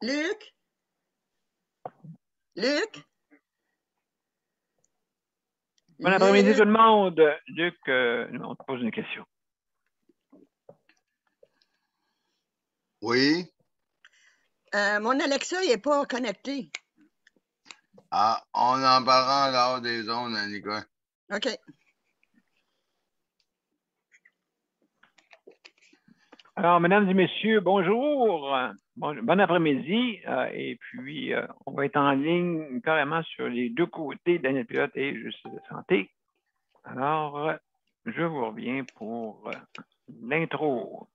Luc? Luc? Bon après-midi tout le monde. Luc, on te pose une question. Oui. Mon Alexa n'est pas connecté. Ah, on en parlera en dehors des ondes, Nicolas. OK. Alors, mesdames et messieurs, bonjour. Bon après-midi. Et puis, on va être en ligne carrément sur les deux côtés Daniel Pilote et Justice de santé. Alors, je vous reviens pour l'intro.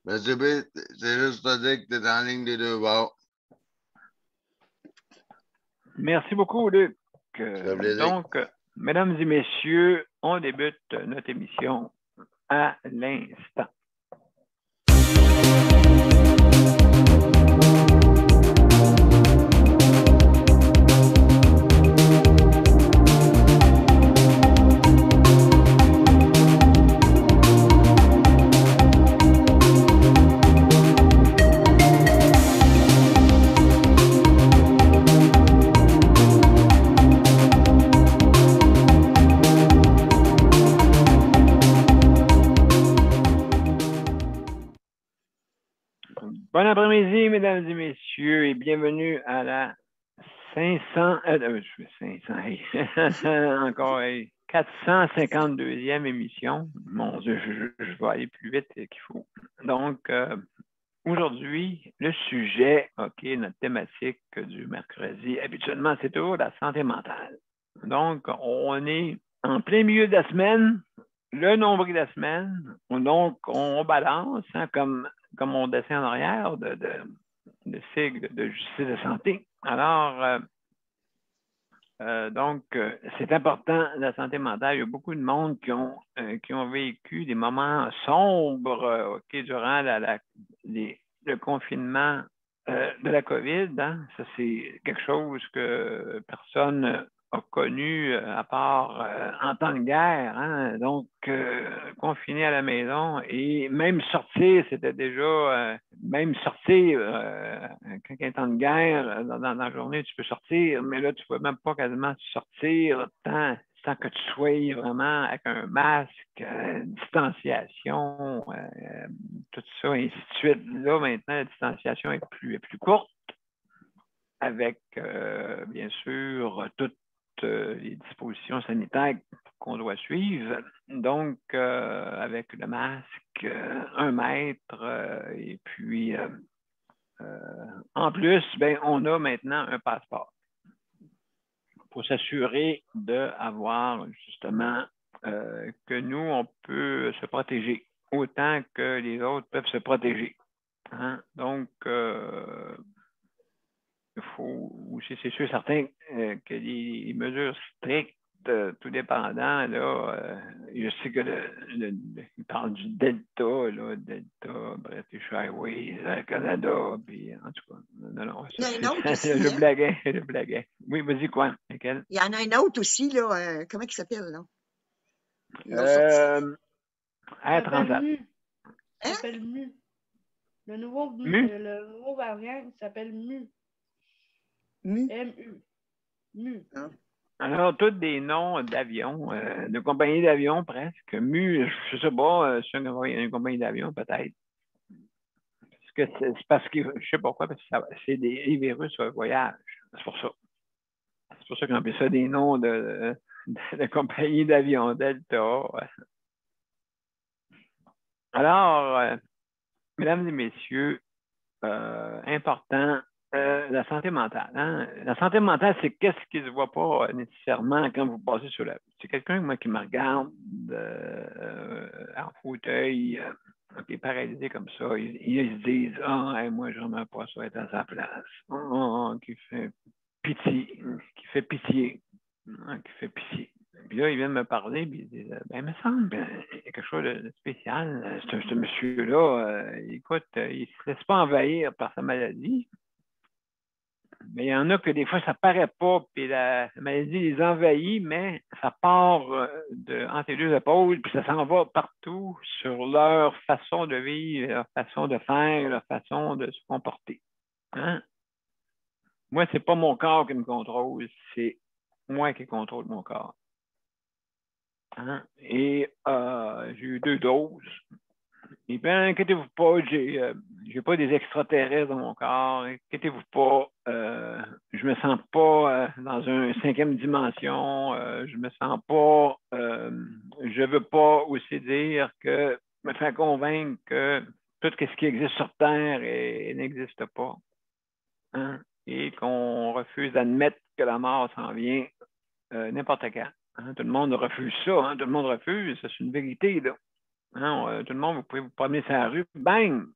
Ben, c'est juste à dire que tu es en ligne des deux bords. Merci beaucoup, Luc. plaisir. Donc, mesdames et messieurs, on débute notre émission à l'instant. Bon après-midi, mesdames et messieurs, et bienvenue à la 500, encore 452e émission. Mon Dieu, je vais aller plus vite qu'il faut. Donc, aujourd'hui, le sujet, OK, notre thématique du mercredi, habituellement, c'est toujours la santé mentale. Donc, on est en plein milieu de la semaine, le nombril de la semaine, donc on balance, hein, comme on dessin en arrière de sigle de justice de santé. Alors, donc, c'est important, la santé mentale. Il y a beaucoup de monde qui ont vécu des moments sombres durant le confinement de la COVID. Hein? Ça, c'est quelque chose que personne a connu à part en temps de guerre. Hein? Donc, confiné à la maison et même sortir, c'était déjà, même sortir, quand il y a un temps de guerre, dans la journée, tu peux sortir, mais là, tu ne peux même pas quasiment sortir tant que tu sois vraiment avec un masque, distanciation, tout ça, et ainsi de suite. Là, maintenant, la distanciation est plus courte, avec, bien sûr, toutes les dispositions sanitaires qu'on doit suivre. Donc, avec le masque, 1 mètre, et puis, en plus, ben, on a maintenant un passeport pour s'assurer d'avoir justement que nous, on peut se protéger autant que les autres peuvent se protéger. Hein? Donc, il faut aussi, c'est sûr, certain que les mesures strictes, tout dépendant, là, je sais que il parle du Delta, là, Delta, British Airways, Canada, puis en tout cas, non, il y en a un autre aussi, je blaguais. Oui, vas-y, quoi? Lequel? Il y en a un autre aussi, là, comment il s'appelle, là? Air Transat. Il s'appelle MU. Le nouveau variant, il s'appelle MU. M-U. MU. Ah. Alors, tous des noms d'avions, de compagnies d'avions presque. MU, je ne sais pas, c'est une compagnie d'avion peut-être. C'est parce que, je ne sais pas pourquoi, parce que c'est des virus sur le voyage. C'est pour ça. C'est pour ça qu'on appelle ça des noms de compagnies d'avions, Delta. Alors, mesdames et messieurs, important, la santé mentale. Hein? La santé mentale, c'est qu'est-ce qui ne se voit pas nécessairement quand vous passez sur la... C'est quelqu'un moi, qui me regarde en fauteuil, qui est paralysé comme ça. Ils se disent « Ah, hey, moi, je n'aimerais pas ça être à sa place. Qui fait pitié. Qui fait pitié. Qui fait pitié. » Puis là, ils viennent me parler, puis ils disent « Ben, il me semble, il y a quelque chose de spécial. Ce monsieur-là, écoute, il ne se laisse pas envahir par sa maladie. Mais il y en a que des fois, ça ne paraît pas, puis la maladie les envahit, mais ça part entre les deux épaules, puis ça s'en va partout sur leur façon de vivre, leur façon de faire, leur façon de se comporter. Hein? Moi, ce n'est pas mon corps qui me contrôle, c'est moi qui contrôle mon corps. Hein? Et j'ai eu 2 doses. Et bien, inquiétez-vous pas, j'ai pas des extraterrestres dans mon corps. Inquiétez-vous pas, je me sens pas dans une 5e dimension. Je me sens pas, je veux pas aussi dire que, me faire convaincre que tout ce qui existe sur Terre n'existe pas. Hein? Et qu'on refuse d'admettre que la mort s'en vient n'importe quand. Hein? Tout le monde refuse ça. Hein? Tout le monde refuse. C'est une vérité, là. Hein? Tout le monde, vous pouvez vous promener sur la rue, bang!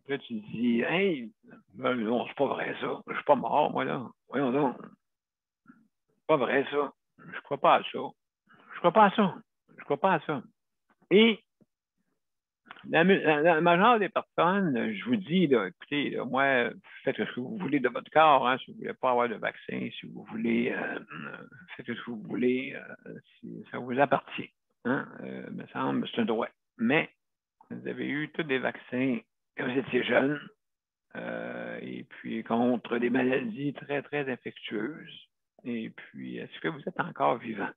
Puis là, tu te dis, hey, non, c'est pas vrai ça. Je suis pas mort, moi, là. Voyons donc. C'est pas vrai ça. Je crois pas à ça. Je crois pas à ça. Je crois pas à ça. Et la majeure des personnes, je vous dis, là, écoutez, là, moi, faites ce que vous voulez de votre corps, hein, si vous ne voulez pas avoir de vaccin, si vous voulez, faites ce que vous voulez, si ça vous appartient. Hein, me semble, c'est un droit. Mais vous avez eu tous des vaccins quand vous étiez jeune, et puis contre des maladies très, très infectieuses. Et puis, est-ce que vous êtes encore vivant?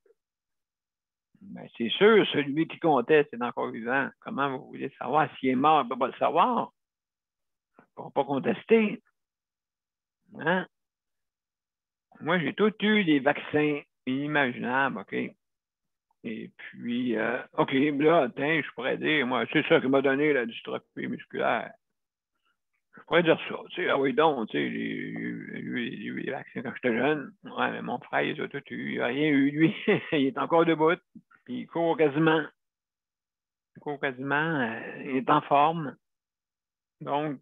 Ben, c'est sûr, celui qui comptait, c'est encore vivant. Comment vous voulez savoir? S'il est mort, on ne peut pas le savoir. On ne pourra pas contester. Hein? Moi, j'ai tous eu des vaccins inimaginables, OK? Et puis, OK, là, attends, je pourrais dire, moi, c'est ça qui m'a donné la dystrophie musculaire. Je pourrais dire ça, tu sais, ah oui donc, tu sais, j'ai eu des vaccins quand j'étais jeune. Ouais, mais mon frère, il a tout eu, il n'a rien eu, lui. Il est encore debout, puis il court quasiment. Il est en forme. Donc,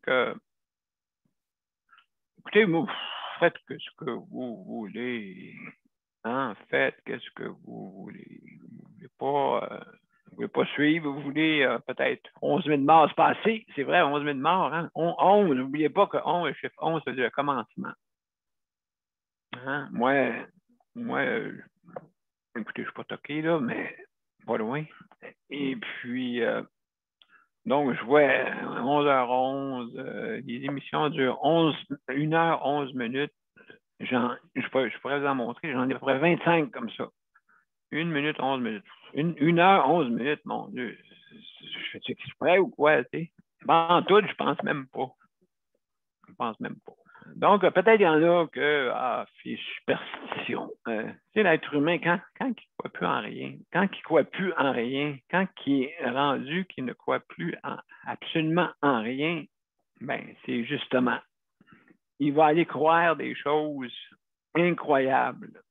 écoutez, vous faites ce que vous voulez. Hein? Faites ce que vous voulez. Vous voulez pas suivre, vous voulez peut-être 11 000 morts, c'est pas assez. C'est vrai, 11 000 morts. Hein? 11, n'oubliez pas que 11, le chiffre 11, c'est le commencement. Hein? Moi, écoutez, je ne suis pas toqué, là, mais pas loin. Et puis, donc, je vois 11h11, les émissions durent 1h11 minutes. Je pourrais vous en montrer, j'en ai à peu près 25 comme ça. 1 minute, 11 minutes. 1 heure, 11 minutes, mon Dieu. Je fais exprès ou quoi, tu sais? En tout, je pense même pas. Je pense même pas. Donc, peut-être il y en a que, c'est superstition. Tu sais, l'être humain, quand il ne croit plus en rien, quand il est rendu qu'il ne croit plus absolument en rien, ben, c'est justement, il va aller croire des choses incroyables.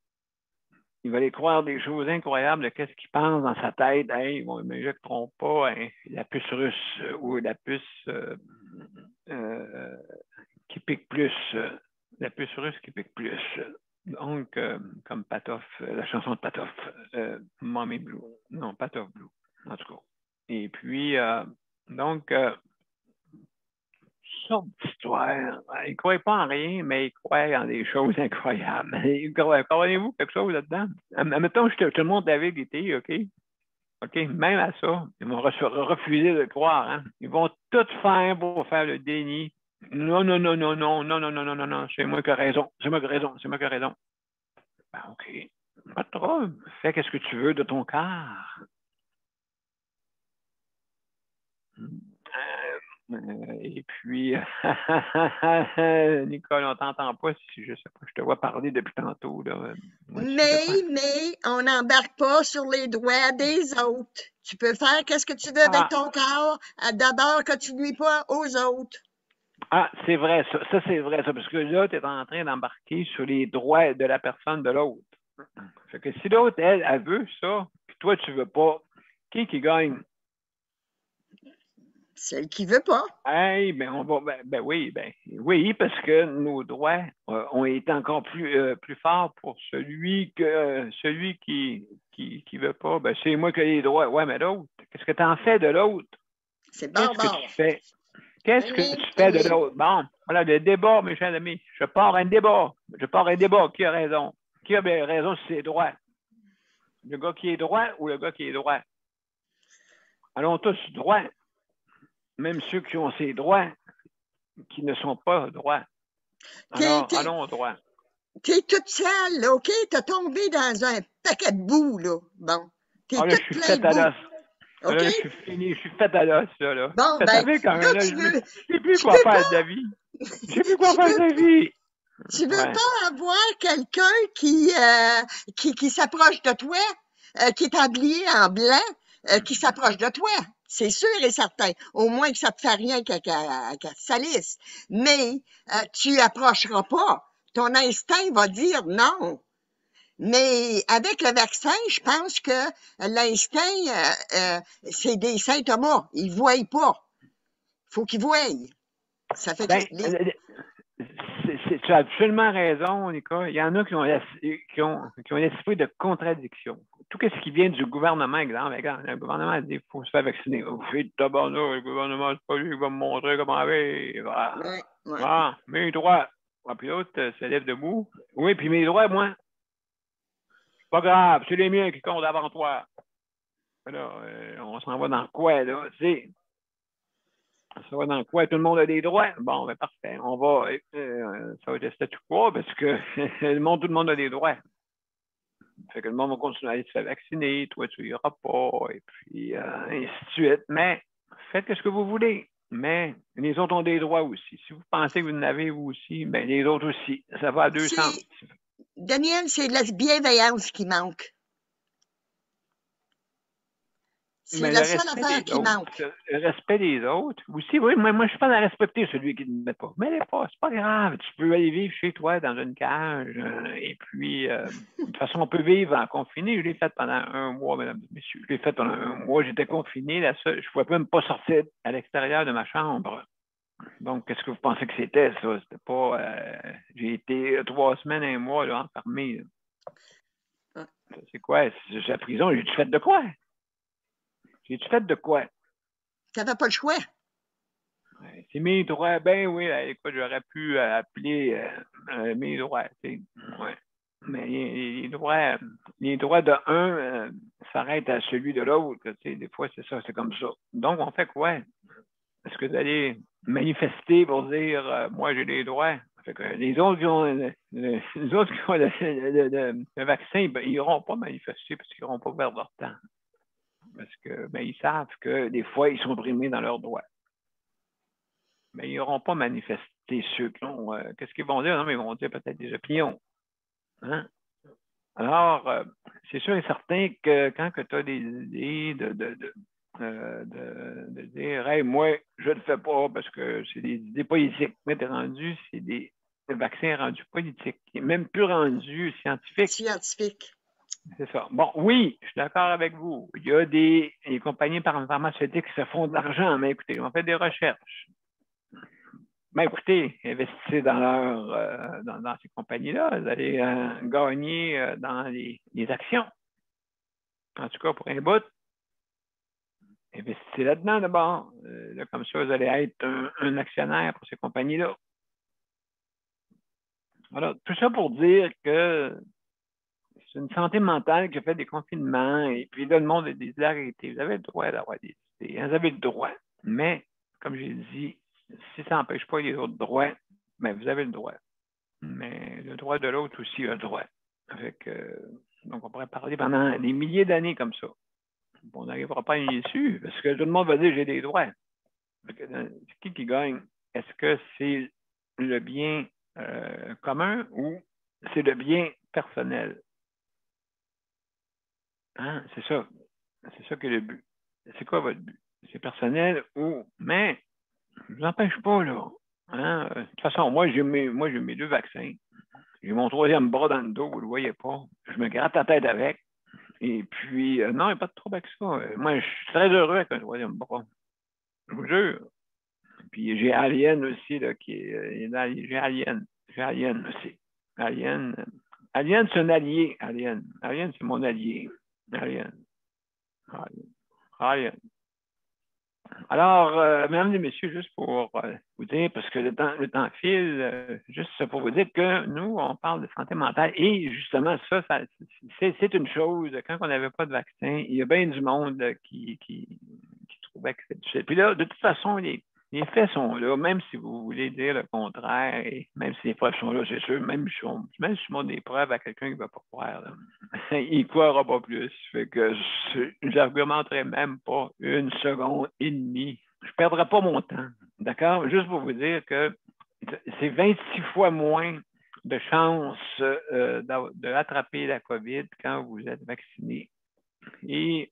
Il va aller croire des choses incroyables de qu'est-ce qu'il pense dans sa tête. Hey, bon, mais je ne trompe pas, hein, la puce russe ou la puce qui pique plus. La puce russe qui pique plus. Donc, comme Patoff, la chanson de Patoff, Mommy Blue. Non, Patoff Blue, en tout cas. Et puis, donc, sorte d'histoire. Il ne croit pas en rien, mais il croit en des choses incroyables. Comprenez-vous quelque chose là-dedans? Admettons, je te montre la vérité, OK? OK? Même à ça, ils vont refuser de croire. Hein? Ils vont tout faire pour faire le déni. Non, c'est moi qui ai raison. Ben, OK. Pas de trouble. Fais ce que tu veux de ton cœur. Et puis, Nicole, on ne t'entend pas si je sais pas, je te vois parler depuis tantôt. Là. Mais on n'embarque pas sur les doigts des autres. Tu peux faire ce que tu veux avec ton corps, d'abord que tu ne nuis pas aux autres. Ah, c'est vrai, ça. Ça, c'est vrai, ça. Parce que là, tu es en train d'embarquer sur les droits de la personne de l'autre. Fait que si l'autre, elle veut ça, puis toi, tu veux pas, qui gagne? Celle qui veut pas. Hey, ben on va, oui, parce que nos droits ont été encore plus forts pour celui qui veut pas. Ben, c'est moi qui ai les droits. Ouais, mais l'autre, qu'est-ce que tu en fais de l'autre? C'est Qu'est-ce que barbare. tu fais? Qu'est-ce que tu fais de Fini. l'autre? Bon, voilà, le débat, mes chers amis. Je pars un débat. Je pars un débat. Qui a raison? Qui a raison sur ses droits? Le gars qui est droit ou le gars qui est droit? Allons tous droit. Même ceux qui ont ces droits, qui ne sont pas droits. Alors, allons droit. T'es toute seule, là, OK? T'as tombé dans un paquet de boue, là. Bon. T'es là, toute je suis plein faite de à boue. l'os. OK? Là, je suis fini, je suis faite à l'os, là. Bon, Vous ben, savez, quand là, là, tu je veux, sais plus tu quoi veux faire pas, de la vie. Je sais plus quoi faire de la vie. tu veux Ouais. pas avoir quelqu'un qui s'approche de toi, qui est habillé en blanc, qui s'approche de toi. C'est sûr et certain. Au moins que ça te fait rien qu'elle te salisse. Mais tu approcheras pas. Ton instinct va dire non. Mais avec le vaccin, je pense que l'instinct, c'est des Saint Thomas. Ils voient pas. Faut qu'ils voient. Ça fait que Ben, tu as absolument raison, Nika. Il y en a qui ont l'esprit de contradiction. Tout ce qui vient du gouvernement, exemple, regarde, le gouvernement dit qu'il faut se faire vacciner. Le gouvernement, c'est pas lui qui va me montrer comment aller. Ouais. Ah, mes droits. Ah, puis l'autre se lève debout. Oui, puis mes droits, moi, c'est pas grave, c'est les miens qui comptent avant toi. Là, on s'en va dans quoi, là? Ça va dans quoi? Tout le monde a des droits? Bon, ben parfait. On va, ça va être le statu quo parce que tout le monde a des droits. Fait que le monde va continuer à aller se faire vacciner, toi, tu iras pas, et puis ainsi de suite. Mais faites ce que vous voulez. Mais les autres ont des droits aussi. Si vous pensez que vous en avez vous aussi, ben les autres aussi. Ça va à deux sens. Daniel, c'est de la bienveillance qui manque. C'est la seule affaire qui manque. Le respect des autres. Aussi, oui, moi, je suis pas à respecter celui qui ne met pas. Mais c'est pas grave. Tu peux aller vivre chez toi dans une cage. Et puis, de toute façon, on peut vivre en confiné. Je l'ai fait pendant un mois, mesdames et messieurs. Je l'ai fait pendant un mois. J'étais confiné. Je ne pouvais même pas sortir à l'extérieur de ma chambre. Donc, qu'est-ce que vous pensez que c'était, ça? C'était pas. J'ai été 3 semaines, un mois, là, enfermé. Là. C'est quoi? C'est la prison. J'ai-tu fait de quoi? J'ai-tu fait de quoi? Tu n'avais pas le choix. C'est mes droits. Ben oui, écoute, j'aurais pu appeler mes droits. Ouais. Mais les droits de un s'arrêtent à celui de l'autre. Des fois, c'est ça, c'est comme ça. Donc, on fait quoi? Est-ce que vous allez manifester pour dire moi, j'ai des droits? Fait que les autres qui ont le vaccin, ben, ils n'iront pas manifester parce qu'ils n'auront pas perdre leur temps. Parce que ils savent que des fois, ils sont brimés dans leurs droits. Mais ils n'auront pas manifesté ceux qui ont. Qu'est-ce qu'ils vont dire? Non, mais ils vont dire peut-être des opinions. Hein? Alors, c'est sûr et certain que quand tu as des idées de dire hey, moi, je ne le fais pas parce que c'est des idées politiques. Mais t'es rendu, le vaccin est rendu politique. Il n'est même plus rendu scientifique. Scientifique. C'est ça. Bon, oui, je suis d'accord avec vous. Il y a les compagnies pharmaceutiques qui se font de l'argent, mais écoutez, on fait des recherches. Ben écoutez, investissez dans ces compagnies-là. Vous allez gagner dans les actions. En tout cas, pour un bout, investissez là-dedans d'abord. Comme ça, vous allez être un actionnaire pour ces compagnies-là. Voilà, tout ça pour dire que c'est une santé mentale qui a fait des confinements et puis là, le monde a des arrêtés. Vous avez le droit d'avoir des idées. Vous avez le droit. Mais, comme j'ai dit, si ça n'empêche pas les autres droits, ben, vous avez le droit. Mais le droit de l'autre aussi a le droit. Donc, on pourrait parler pendant des milliers d'années comme ça. On n'arrivera pas à une issue parce que tout le monde va dire j'ai des droits. C'est qui gagne? Est-ce que c'est le bien commun ou c'est le bien personnel? Hein? C'est ça. C'est ça qui est le but. C'est quoi votre but? C'est personnel ou... Mais, je ne vous empêche pas, là. Hein? De toute façon, moi, j'ai mes 2 vaccins. J'ai mon 3e bras dans le dos, vous ne le voyez pas. Je me gratte la tête avec. Et puis, non, il n'y a pas de trouble avec ça. Moi, je suis très heureux avec un 3e bras. Je vous jure. Puis j'ai Alien aussi, là, j'ai Alien aussi. Alien, c'est un allié, Alien. Alien, c'est mon allié. Alien. Alien. Alors, mesdames et messieurs, juste pour vous dire, parce que le temps file, juste pour vous dire que nous, on parle de santé mentale et justement, ça c'est une chose. Quand on n'avait pas de vaccin, il y a bien du monde qui trouvait que c'était difficile. Puis là, de toute façon, les faits sont là, même si vous voulez dire le contraire, et même si les preuves sont là, c'est sûr, même si on montre des preuves à quelqu'un qui ne va pas croire, là, il ne croira pas plus. Fait que j'argumenterai même pas 1,5 secondes. Je ne perdrai pas mon temps. D'accord? Juste pour vous dire que c'est 26 fois moins de chances d'attraper la COVID quand vous êtes vacciné. Et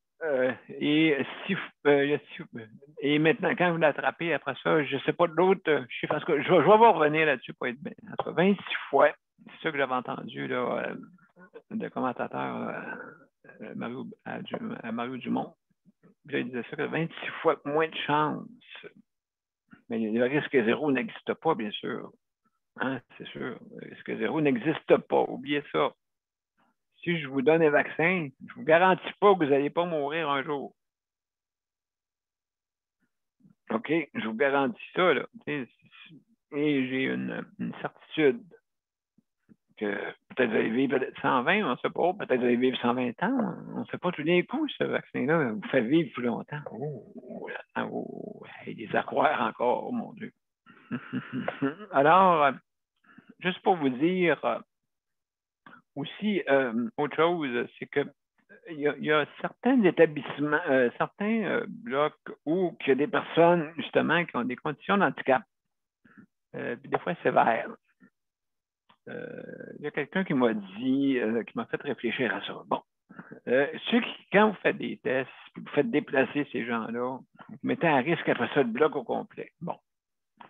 maintenant, quand vous l'attrapez, après ça, je ne sais pas d'autres chiffres, parce que je vais vous revenir là-dessus pour être bien. En tout cas, 26 fois, c'est ça que j'avais entendu là, de commentateur Mario Dumont. Il disait ça que 26 fois moins de chances. Mais le risque zéro n'existe pas, bien sûr. Hein, c'est sûr. Le risque zéro n'existe pas. Oubliez ça. Si je vous donne un vaccin, je ne vous garantis pas que vous n'allez pas mourir un jour. OK? Je vous garantis ça, là. Et j'ai une certitude que peut-être vous allez vivre 120, on ne sait pas. Peut-être vous allez vivre 120 ans. On ne sait pas tous les coups, ce vaccin-là. Vous fait vivre plus longtemps. Il y a des à croire encore, oh mon Dieu. Alors, juste pour vous dire aussi, autre chose, c'est que il y a certains établissements, certains blocs où il y a des personnes, justement, qui ont des conditions d'handicap, puis des fois sévères. Il y a quelqu'un qui m'a dit, qui m'a fait réfléchir à ça. Bon, quand vous faites des tests, puis vous faites déplacer ces gens-là, vous mettez à risque après ça le bloc au complet. Bon.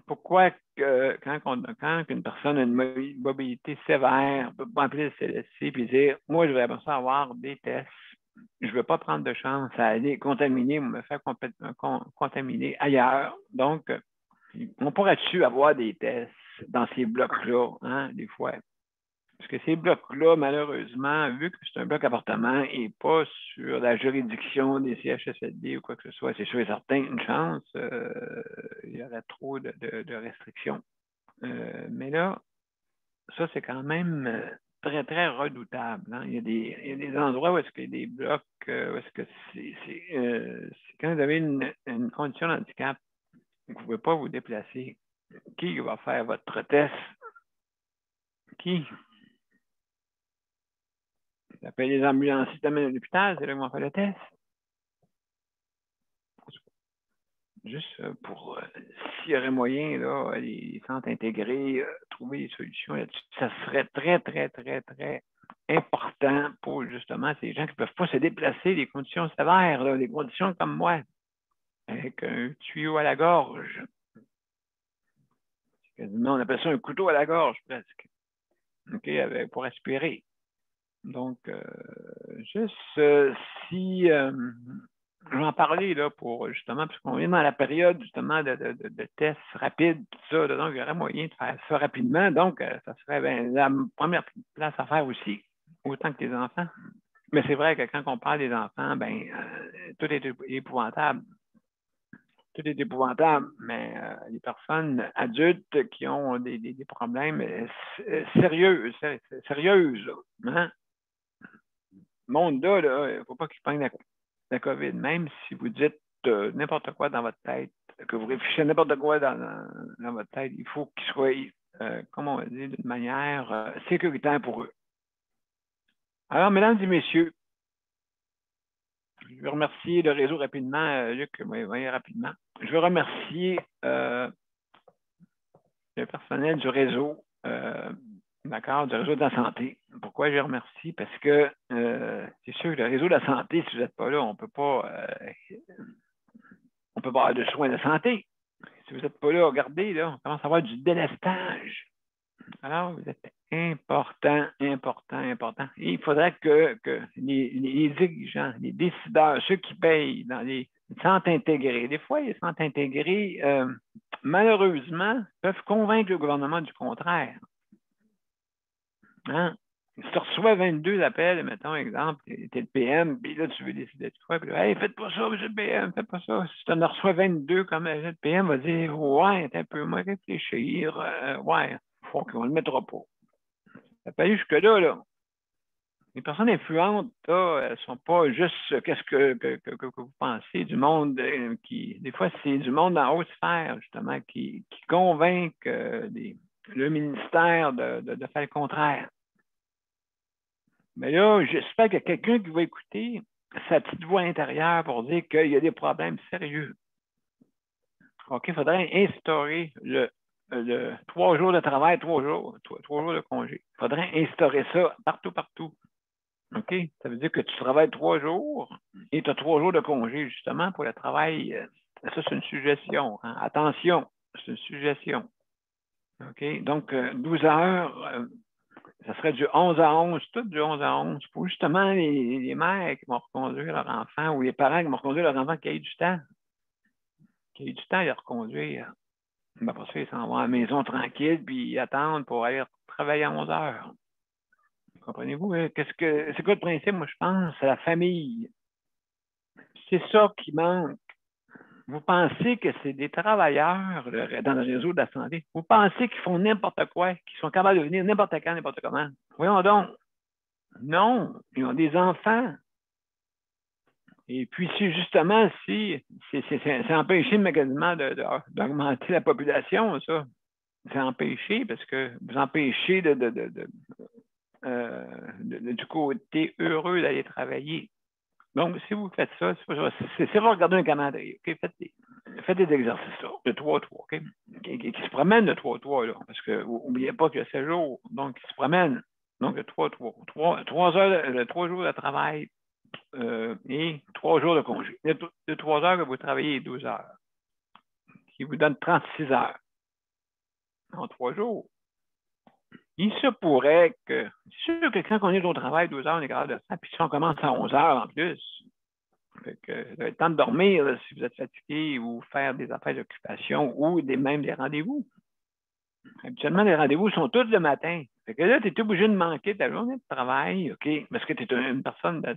Pourquoi quand une personne a une mobilité sévère, peut pas appeler le CLSC et dire moi, je vais avoir des tests. Je ne veux pas prendre de chance à aller contaminer ou me faire contaminer ailleurs. Donc, on pourrait-tu avoir des tests dans ces blocs-là, hein, des fois? Parce que ces blocs-là, malheureusement, vu que c'est un bloc appartement et pas sur la juridiction des CHSLD ou quoi que ce soit, c'est sûr et certain, une chance, il y aurait trop de restrictions. Mais là, ça, c'est quand même très, très redoutable. Hein? Il y a des endroits où est-ce qu'il y a des blocs, où est-ce que c'est quand vous avez une condition de handicap, vous ne pouvez pas vous déplacer. Qui va faire votre test? Qui? Vous appelez les ambulanciers de à l'hôpital, c'est là qu'ils vont faire le test. Juste pour, s'il y aurait moyen, là, les centres intégrés, trouver des solutions là-dessus, ça serait très, très, très, très important pour justement ces gens qui ne peuvent pas se déplacer, des conditions sévères, là, des conditions comme moi, avec un tuyau à la gorge. Quasiment, on appelle ça un couteau à la gorge, presque. OK, pour respirer. Donc, juste si je vais en parler là pour justement, parce qu'on est dans la période justement de tests rapides, tout ça, là, donc il y aurait moyen de faire ça rapidement. Donc, ça serait la première place à faire aussi, autant que les enfants. Mais c'est vrai que quand on parle des enfants, tout est épouvantable. Tout est épouvantable, mais les personnes adultes qui ont des problèmes sérieuses, hein? Le monde là, il ne faut pas qu'il prenne la COVID, même si vous dites n'importe quoi dans votre tête, que vous réfléchissez n'importe quoi dans votre tête, il faut qu'il soit, comme on va dire, d'une manière sécuritaire pour eux. Alors, mesdames et messieurs, je veux remercier le réseau rapidement, Luc, voyez rapidement. Je veux remercier le personnel du réseau, d'accord, du réseau de la santé. Pourquoi je remercie? Parce que c'est sûr que le réseau de la santé, si vous n'êtes pas là, on ne peut pas avoir de soins de santé. Si Si vous n'êtes pas là, regardez, là, on commence à avoir du délestage. Alors, vous êtes important. Et il faudrait que les dirigeants, les décideurs, ceux qui payent dans les centres intégrés, des fois, les centres intégrés, malheureusement, peuvent convaincre le gouvernement du contraire. Hein? Si tu reçois 22 appels, mettons, exemple, tu es le PM, puis là, tu veux décider de quoi, puis là, hey, faites pas ça, monsieur le PM, faites pas ça. Si tu en reçois 22, comme le PM va dire, ouais, t'es un peu moins réfléchir, ouais, faut qu'on le mettra pas. Ça peut aller jusque-là, là. Les personnes influentes, là, elles ne sont pas juste qu'est-ce que vous pensez du monde qui. Des fois, c'est du monde en haute sphère, justement, qui convainc le ministère de faire le contraire. Mais là, j'espère qu'il y a quelqu'un qui va écouter sa petite voix intérieure pour dire qu'il y a des problèmes sérieux. OK, il faudrait instaurer le 3 jours de travail, 3 jours de congé. Il faudrait instaurer ça partout. OK? Ça veut dire que tu travailles 3 jours et tu as 3 jours de congé, justement, pour le travail. Ça, c'est une suggestion. Hein? Attention, c'est une suggestion. OK? Donc, 12 heures, ça serait du 11 à 11, tout du 11 à 11, pour justement les mères qui vont reconduire leur enfant ou les parents qui vont reconduire leur enfant qui aient du temps. Qui aient du temps à les reconduire. Ben, pour ça, ils s'en vont à la maison tranquille puis ils attendent pour aller travailler à 11 heures. Comprenez-vous? Hein? C'est quoi le principe, moi, je pense? C'est la famille. C'est ça qui manque. Vous pensez que c'est des travailleurs dans le réseau de la santé. Vous pensez qu'ils font n'importe quoi, qu'ils sont capables de venir n'importe quand, n'importe comment. Voyons donc. Non, ils ont des enfants. Et puis, justement, c'est empêcher magasinement d'augmenter la population, ça. C'est empêché parce que vous empêchez du côté heureux d'aller travailler. Donc, si vous faites ça, c'est vous regardez un calendrier, OK? Faites des exercices là, de 3-3, OK? Qui se promènent de 3-3, là, parce que n'oubliez pas qu'il y a 7 jours, donc qui se promènent. Donc, de 3-3. 3 jours de travail et 3 jours de congé. De 3 heures que vous travaillez 12 heures, qui vous donne 36 heures en 3 jours. Il se pourrait que, c'est sûr que quand on est au travail 12 heures, on est capable de faire, puis si on commence à 11 heures en plus, fait que vous avez le temps de dormir là, si vous êtes fatigué ou faire des affaires d'occupation ou même des rendez-vous. Habituellement, les rendez-vous sont tous le matin. Fait que là, tu es obligé de manquer ta journée de travail, OK, parce que tu es une personne de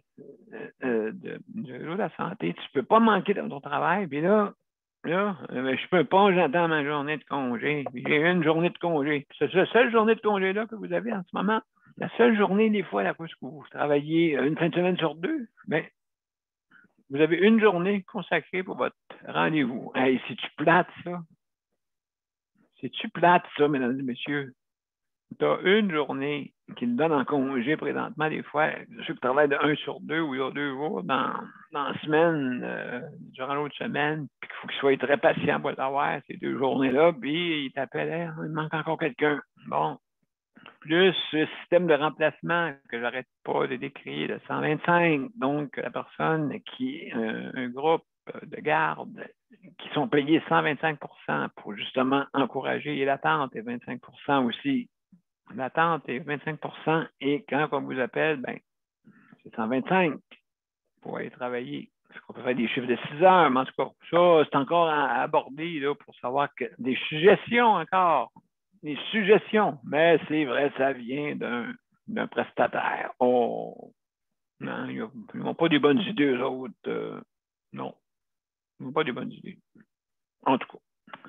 la santé. Tu ne peux pas manquer dans ton travail. Puis là, je peux pas, j'attends ma journée de congé. J'ai une journée de congé. C'est la seule journée de congé-là que vous avez en ce moment. La seule journée, des fois, à cause que vous travaillez une fin de semaine sur 2, mais vous avez une journée consacrée pour votre rendez-vous. Hey, c'est-tu plate, ça? C'est-tu plate, ça, mesdames et messieurs? Tu as une journée qui te donne en congé présentement, des fois, ceux qui travaillent de 1 sur 2 ou il y a 2 jours dans la semaine, durant l'autre semaine, puis qu'il faut qu'ils soient très patients pour avoir ces 2 journées-là, puis ils t'appellent, il manque encore quelqu'un. Bon. Plus ce système de remplacement que j'arrête pas de décrire, de 125, donc la personne qui est un groupe de garde qui sont payés 125 pour justement encourager l'attente et 25 aussi. L'attente est 25 et quand on vous appelle, ben, c'est 125 pour aller travailler. Est-ce qu'on peut faire des chiffres de 6 heures, mais en tout cas, ça, c'est encore à aborder là, pour savoir que des suggestions encore. Des suggestions, mais c'est vrai, ça vient d'un prestataire. Oh, non, ils n'ont pas des bonnes idées, eux autres. Non, ils n'ont pas des bonnes idées. En tout cas.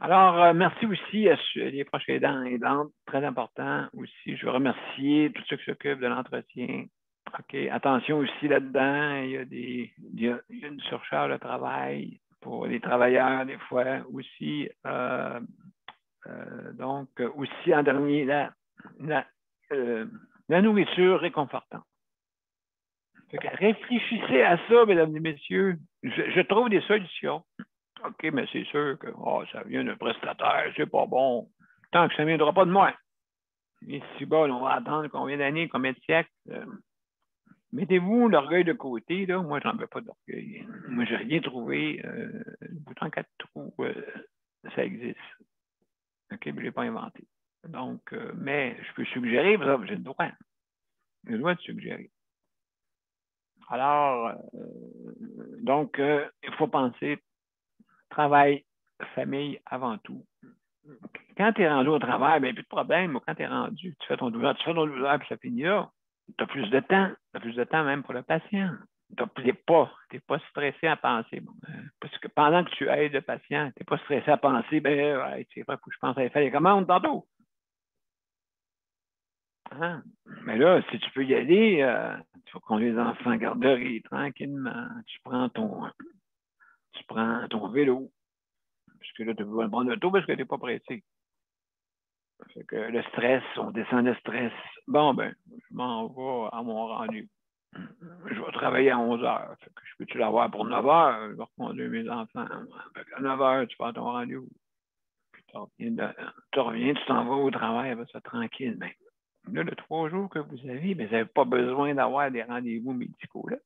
Alors, merci aussi à les proches aidants et aidantes, très important aussi. Je veux remercier tous ceux qui s'occupent de l'entretien. OK, attention aussi là-dedans, il y a une surcharge de travail pour les travailleurs, des fois aussi. Donc, aussi en dernier, la nourriture réconfortante. Fait que réfléchissez à ça, mesdames et messieurs. Je trouve des solutions. OK, mais c'est sûr que ça vient d'un prestataire, c'est pas bon. Tant que ça ne viendra pas de moi. Et si bon, on va attendre combien d'années, combien de siècles. Mettez-vous l'orgueil de côté, là. Moi, j'en veux pas d'orgueil. Moi, j'ai rien trouvé. Le bouton 4 trous. ça existe. OK, mais je ne l'ai pas inventé. Donc, mais je peux suggérer, par exemple, j'ai le droit. J'ai le droit de suggérer. Alors, donc, il faut penser travail, famille avant tout. Quand tu es rendu au travail, bien, plus de problème. Quand tu es rendu, tu fais ton 12 heures, puis ça finit là. Tu as plus de temps. Tu as plus de temps même pour le patient. Tu n'es pas stressé à penser. Bon, parce que pendant que tu aides le patient, tu n'es pas stressé à penser, ben, ouais, c'est vrai, faut que je pense à aller faire les commandes tantôt. Hein? Mais là, si tu peux y aller, tu vas conduire les enfants en garderie tranquillement. Tu prends ton vélo. Parce que là, tu veux prendre l'auto parce que tu n'es pas pressé. Fait que le stress, on descend le stress. Bon, ben, je m'en vais à mon rendez-vous. Je vais travailler à 11 heures. Fait que je peux-tu l'avoir pour 9 heures? Je vais reconduire mes enfants. Fait que à 9 heures, tu vas à ton rendez-vous. Puis tu reviens, tu t'en vas au travail, ça tranquille. Ben, là, le 3 jours que vous avez, ben, vous n'avez pas besoin d'avoir des rendez-vous médicaux là.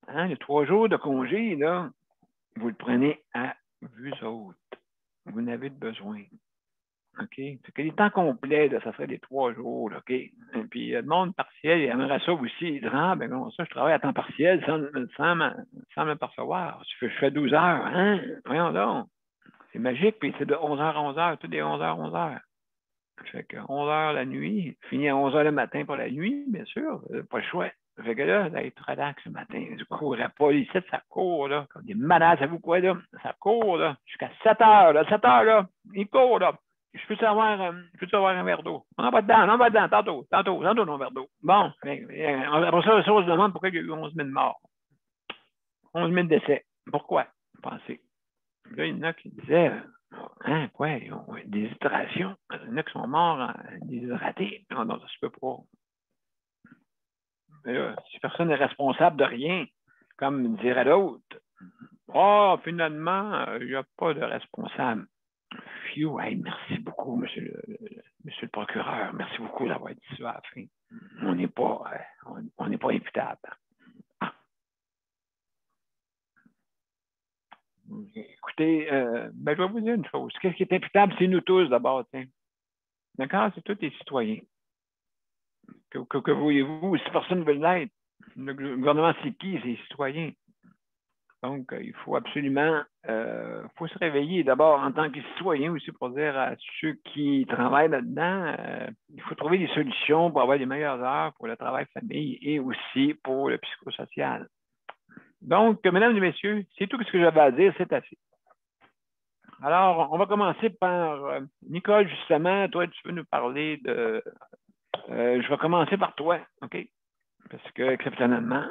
Hein, les 3 jours de congé, là, vous le prenez à vue autres. Vous n'avez de besoin. OK? Fait que les temps complets, là, ça serait des 3 jours, là, OK? Et puis, le monde partiel, il aimerait ça aussi. Il dit, ah, ben, comme ça, je travaille à temps partiel sans me percevoir. Je fais 12 heures, hein? Voyons donc. C'est magique, puis c'est de 11h à 11h, tout des 11h à 11h. Fait que 11h la nuit, fini à 11h le matin pour la nuit, bien sûr, pas le choix. Fait que là, être relax le matin, je courais pas, ici, ça court, là, comme des malades, savez-vous quoi, là? Ça court, là, jusqu'à 7h, là, 7h, là, il court, là. Je peux avoir un verre d'eau. On va dedans, tantôt, un verre d'eau. Bon, après ça, on se demande pourquoi il y a eu 11 000 morts. 11 000 décès. Pourquoi? Pensez. Là, il y en a qui disaient, hein, quoi, ils ont une déshydratation. Il y en a qui sont morts déshydratés. Non, ça se peut pas. Mais là, si personne n'est responsable de rien, comme dirait l'autre, finalement, il n'y a pas de responsable. Phew, hey, merci beaucoup, monsieur le procureur. Merci beaucoup d'avoir dit ça à la fin. On n'est pas imputable. Écoutez, je vais vous dire une chose. Qu'est-ce qui est imputable? C'est nous tous d'abord. D'accord? C'est tous les citoyens. Que voyez-vous, si personne ne veut l'être, le gouvernement, c'est qui? C'est les citoyens. Donc, il faut absolument faut se réveiller d'abord en tant que citoyen aussi pour dire à ceux qui travaillent là-dedans, il faut trouver des solutions pour avoir les meilleures heures pour le travail famille et aussi pour le psychosocial. Donc, mesdames et messieurs, c'est tout ce que j'avais à dire, c'est assez. Alors, on va commencer par Nicole, justement, toi, tu peux nous parler de... je vais commencer par toi, OK? Parce que, exceptionnellement...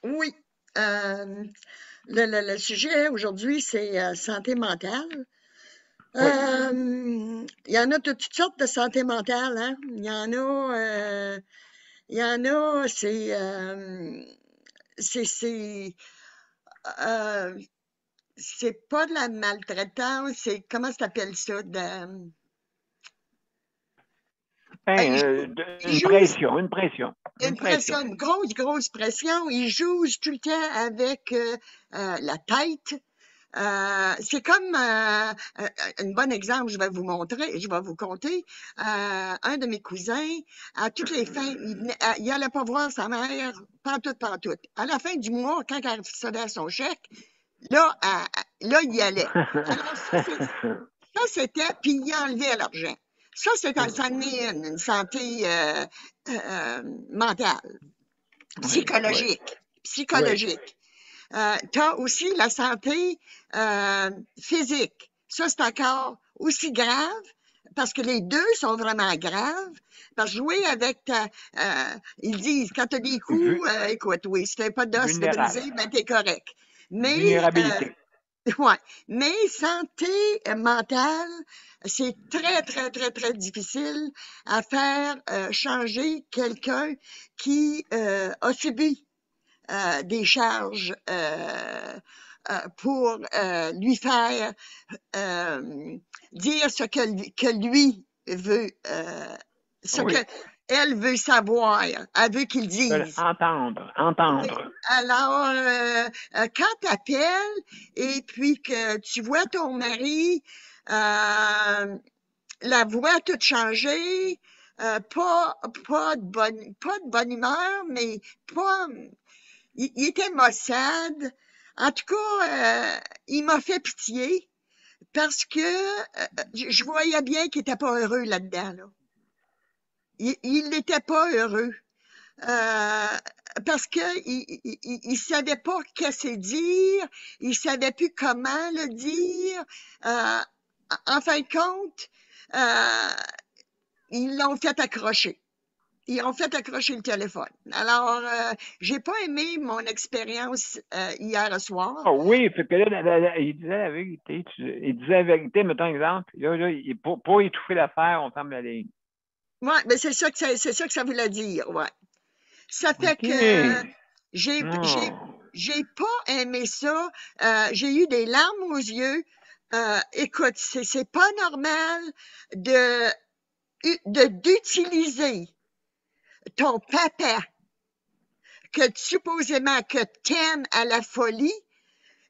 Oui. Le sujet aujourd'hui, c'est santé mentale. Il y en a de toutes sortes de santé mentale, hein? Il y en a, c'est pas de la maltraitance, c'est, comment ça s'appelle ça? Une pression. Une grosse pression. Ils jouent tout le temps avec la tête. C'est comme un bon exemple, je vais vous conter. Un de mes cousins, à toutes les fins, il allait pas voir sa mère, pantoute. À la fin du mois, quand elle recevait son chèque, là, il y allait. Alors, ça, c'était, puis il enlevait l'argent. Ça, c'est une santé mentale, psychologique. Oui. Tu as aussi la santé physique. Ça, c'est encore aussi grave parce que les deux sont vraiment graves. Parce que jouer avec ils disent, quand tu as des coups, écoute, oui, si tu n'as pas d'os de brisé, ben t'es correct. Mais, vulnérabilité. Ouais. Mais santé mentale, c'est très, très, très, très difficile à faire changer quelqu'un qui a subi des charges pour lui faire dire ce que lui veut, Elle veut savoir. Elle veut qu'il dise. Entendre. Oui. Alors, quand tu appelles et puis que tu vois ton mari, la voix a toute changé, pas de bonne humeur, mais pas, il était maussade. En tout cas, il m'a fait pitié parce que je voyais bien qu'il était pas heureux là-dedans, là. Il n'était pas heureux. Parce que il savait pas qu'est-ce dire, il savait plus comment le dire. En fin de compte, ils l'ont fait accrocher. Ils ont fait accrocher le téléphone. Alors, j'ai pas aimé mon expérience hier soir. Ah oui, fait que là, il disait la vérité. Il disait la vérité, mettons exemple. Là, pour étouffer l'affaire, on ferme la ligne. Ouais, mais c'est ça que ça voulait dire, ouais. Ça fait OK. que j'ai pas aimé ça. J'ai eu des larmes aux yeux. Écoute, c'est pas normal d'utiliser ton papa que supposément que t'aimes à la folie,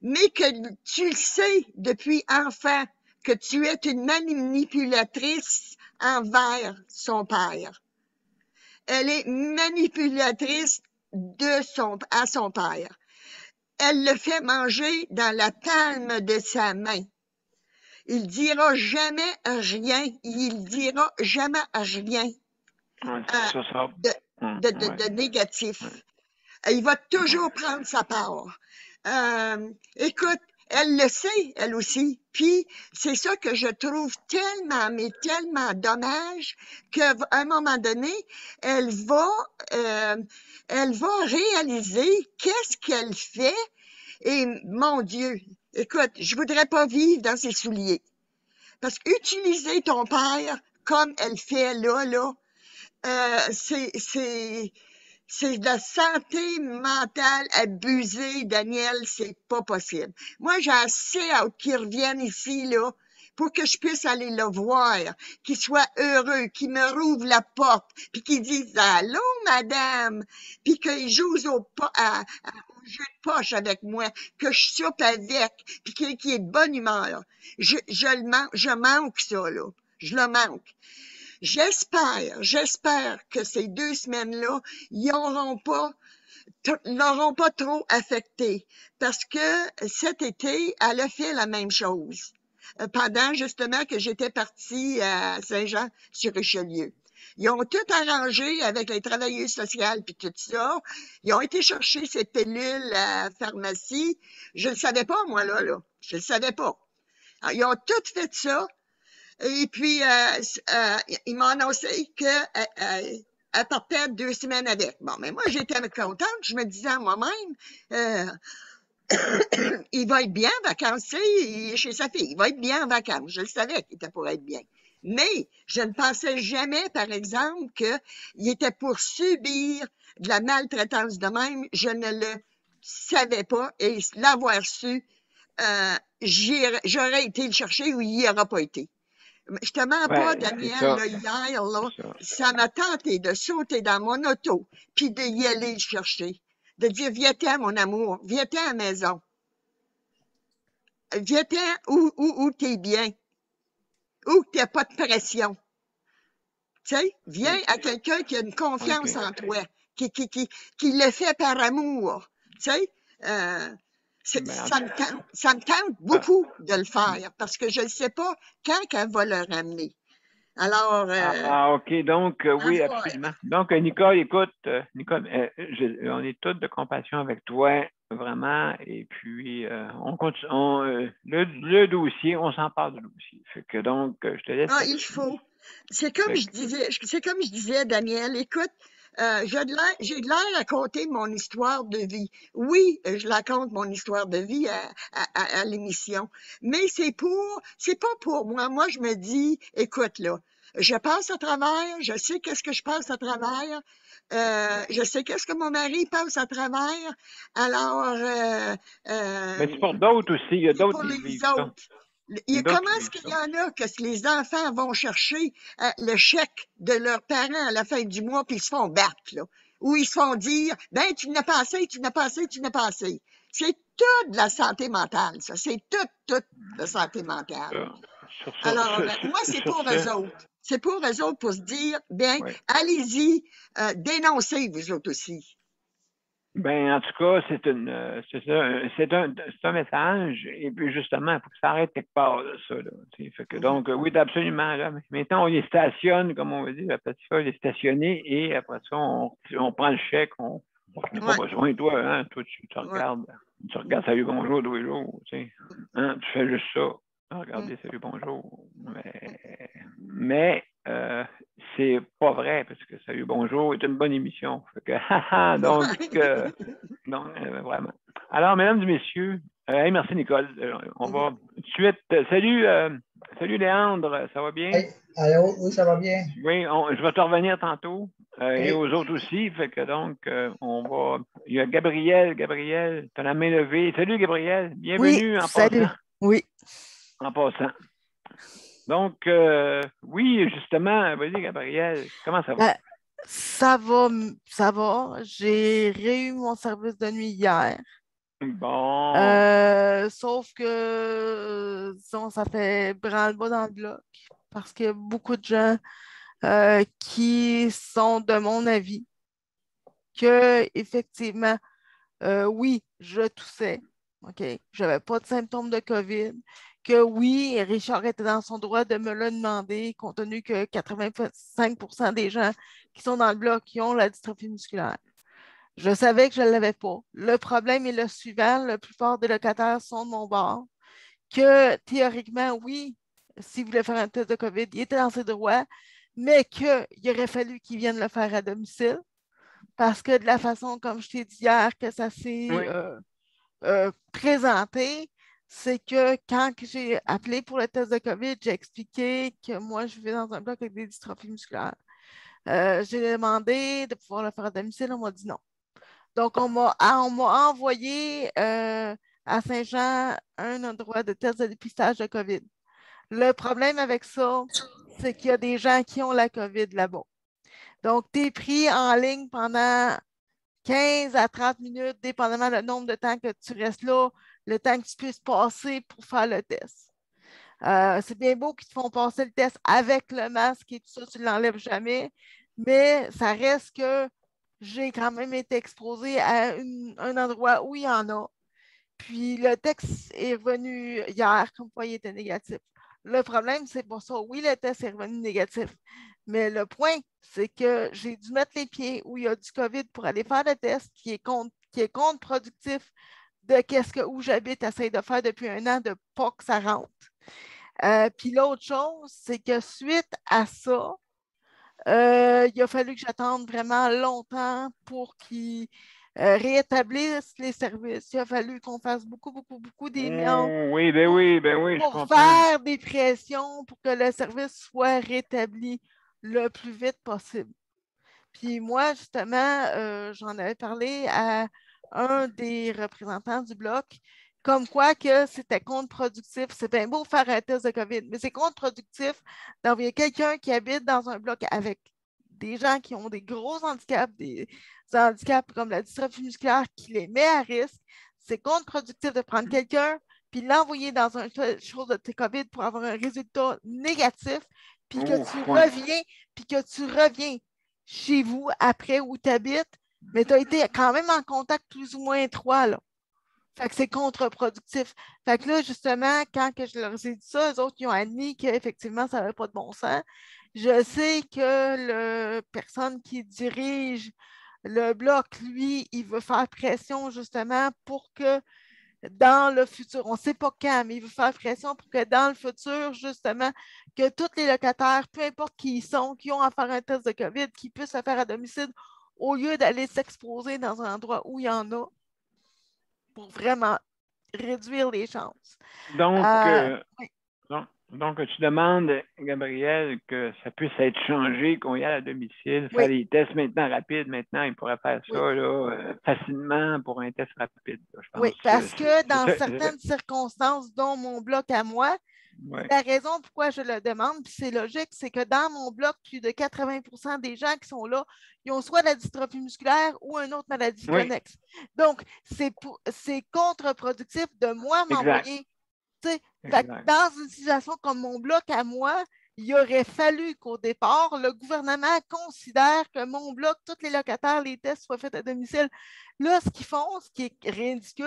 mais que tu le sais depuis enfant que tu es une manipulatrice envers son père. Elle est manipulatrice à son père. Elle le fait manger dans la palme de sa main. Il dira jamais rien. Il dira jamais rien de négatif. Il va toujours prendre sa part. Écoute, elle le sait, elle aussi. Puis, c'est ça que je trouve tellement, mais tellement dommage qu'à un moment donné, elle va réaliser qu'est-ce qu'elle fait. Et mon Dieu, écoute, je voudrais pas vivre dans ses souliers. Parce qu'utiliser ton père comme elle fait là, c'est de la santé mentale abusée, Daniel, c'est pas possible. Moi, j'ai assez hâte qu'ils reviennent ici, là, pour que je puisse aller le voir, qu'il soit heureux, qu'il me rouvre la porte, puis qu'il dise « Allô, madame », puis qu'il joue au jeu de poche avec moi, que je soupe avec, puis qu'il est de bonne humeur. Je manque ça, là. Je le manque. J'espère que ces 2 semaines-là, ils l'auront pas trop affecté. Parce que cet été, elle a fait la même chose. Pendant justement que j'étais partie à Saint-Jean-sur-Richelieu. Ils ont tout arrangé avec les travailleuses sociales puis tout ça. Ils ont été chercher ces pilules à la pharmacie. Je le savais pas, moi, là. Je le savais pas. Alors, ils ont tout fait ça. Et puis, ils m'ont annoncé qu'elle partait 2 semaines avec. Bon, mais moi, j'étais contente. Je me disais à moi-même, il va être bien en vacances. Tu sais, il est chez sa fille. Il va être bien en vacances. Je le savais qu'il était pour être bien. Mais je ne pensais jamais, par exemple, qu'il était pour subir de la maltraitance de même. Je ne le savais pas. Et l'avoir su, j'aurais été le chercher ou il n'y aura pas été. Je te mens pas, Daniel, là, hier, là, ça m'a tenté de sauter dans mon auto, puis d'y aller le chercher. De dire, viens-t'en, mon amour, viens-t'en à la maison. Viens-t'en où t'es bien, où t'as pas de pression. Tu sais, viens à quelqu'un qui a une confiance en toi, qui le fait par amour. Tu sais, ça me tente beaucoup de le faire parce que je ne sais pas quand elle va le ramener. Alors. OK. Donc, oui, absolument. Donc, Nicole, écoute, Nicole, on est tous de compassion avec toi, vraiment. Et puis, on continue. Le dossier, on s'empare du dossier. Fait que donc, je te laisse. Il faut. C'est comme je disais, Daniel, écoute, j'ai de l'air à raconter mon histoire de vie. Oui, je raconte mon histoire de vie à l'émission, mais c'est pas pour moi. Moi, je me dis, écoute, là, je passe à travers, je sais qu'est-ce que je passe à travers, je sais qu'est-ce que mon mari passe à travers, alors... mais c'est pour d'autres aussi, il y a d'autres qui vivent ça. Comment est-ce qu'il y en a que les enfants vont chercher le chèque de leurs parents à la fin du mois puis ils se font battre, là? Ou ils se font dire, ben, tu n'as pas assez, tu n'as pas assez, tu n'as pas assez. C'est tout de la santé mentale, ça. C'est tout de la santé mentale. Alors, moi, c'est pour eux autres. C'est pour eux autres pour se dire, bien, allez-y, dénoncez vous autres aussi. Ben, en tout cas, c'est un message. Et puis, justement, il faut que ça arrête quelque part, là, ça. Là, fait que, donc, oui, absolument. Là, maintenant, on les stationne, comme on veut dire, la petite feuille est stationnée, et après ça, on prend le chèque, on n'a pas besoin de toi, hein. Toi, tu regardes. Tu regardes Salut, bonjour tous les jours, tu sais. Hein, tu fais juste ça. Regardez, Salut, bonjour. Mais c'est pas vrai, parce que Salut, bonjour est une bonne émission. Fait que, donc, vraiment. Alors, mesdames et messieurs, merci Nicole. On va tout de suite. Salut Léandre, ça va bien? Hey, allô, oui, ça va bien. Oui, je vais te revenir tantôt. Et aux autres aussi. Fait que donc, on va. Il y a Gabriel. Gabriel, tu as la main levée. Salut Gabriel. Bienvenue en passant. Oui. En passant. Donc, oui, justement, vas-y Gabriel, comment ça va? Ça va. J'ai réu mon service de nuit hier. Bon. Sauf que, disons, ça fait branle-bas dans le bloc parce qu'il y a beaucoup de gens qui sont de mon avis que, effectivement, oui, je toussais. OK? Je n'avais pas de symptômes de COVID. Que oui, Richard était dans son droit de me le demander, compte tenu que 85% des gens qui sont dans le bloc qui ont la dystrophie musculaire. Je savais que je ne l'avais pas. Le problème est le suivant, la plupart des locataires sont de mon bord, que théoriquement, oui, s'ils voulaient faire un test de COVID, il était dans ses droits, mais qu'il aurait fallu qu'ils viennent le faire à domicile, parce que de la façon, comme je t'ai dit hier, que ça s'est présenté, c'est que quand j'ai appelé pour le test de COVID, j'ai expliqué que moi, je vivais dans un bloc avec des dystrophies musculaires. J'ai demandé de pouvoir le faire à domicile, on m'a dit non. Donc, on m'a envoyé à Saint-Jean un endroit de test de dépistage de COVID. Le problème avec ça, c'est qu'il y a des gens qui ont la COVID là-bas. Donc, tu es pris en ligne pendant 15 à 30 minutes, dépendamment du nombre de temps que tu restes là, le temps que tu puisses passer pour faire le test. C'est bien beau qu'ils te font passer le test avec le masque et tout ça, tu ne l'enlèves jamais, mais ça reste que j'ai quand même été exposée à un endroit où il y en a. Puis le texte est revenu hier, comme quoi il était négatif. Le problème, c'est pour ça. Oui, le test est revenu négatif. Mais le point, c'est que j'ai dû mettre les pieds où il y a du COVID pour aller faire le test qui est contre-productif de où j'habite, essaye de faire depuis un an, de pas que ça rentre. Puis l'autre chose, c'est que suite à ça, il a fallu que j'attende vraiment longtemps pour qu'ils rétablissent les services. Il a fallu qu'on fasse beaucoup d'éléments pour faire des pressions pour que le service soit rétabli le plus vite possible. Puis moi, justement, j'en avais parlé à un des représentants du bloc, comme quoi que c'était contre-productif. C'est bien beau faire un test de COVID, mais c'est contre-productif d'envoyer quelqu'un qui habite dans un bloc avec des gens qui ont des gros handicaps, des handicaps comme la dystrophie musculaire qui les met à risque. C'est contre-productif de prendre quelqu'un puis l'envoyer dans une chose de COVID pour avoir un résultat négatif, puis que tu reviens chez vous après où tu habites, mais tu as été quand même en contact plus ou moins étroit, là. Fait que c'est contre-productif. Fait que là, justement, quand que je leur ai dit ça, eux autres, ils ont admis qu'effectivement, ça n'avait pas de bon sens. Je sais que la personne qui dirige le bloc, lui, il veut faire pression justement pour que dans le futur, on ne sait pas quand, mais il veut faire pression pour que dans le futur, justement, que tous les locataires, peu importe qui ils sont, qui ont à faire un test de COVID, qui puissent le faire à domicile au lieu d'aller s'exposer dans un endroit où il y en a pour vraiment réduire les chances. Donc, tu demandes, Gabriel, que ça puisse être changé, qu'on y aille à domicile, faire des tests maintenant rapides. Maintenant, il pourrait faire ça là, facilement pour un test rapide. Là, je pense parce que dans certaines circonstances, dont mon bloc à moi, Ouais. La raison pourquoi je le demande, puis c'est logique, c'est que dans mon bloc, plus de 80% des gens qui sont là, ils ont soit la dystrophie musculaire ou une autre maladie Oui. connexe. Donc, c'est contre-productif de moi m'envoyer. Dans une situation comme mon bloc à moi, il aurait fallu qu'au départ, le gouvernement considère que mon bloc, tous les locataires, les tests soient faits à domicile. Là, ce qu'ils font, ce qui est ridicule,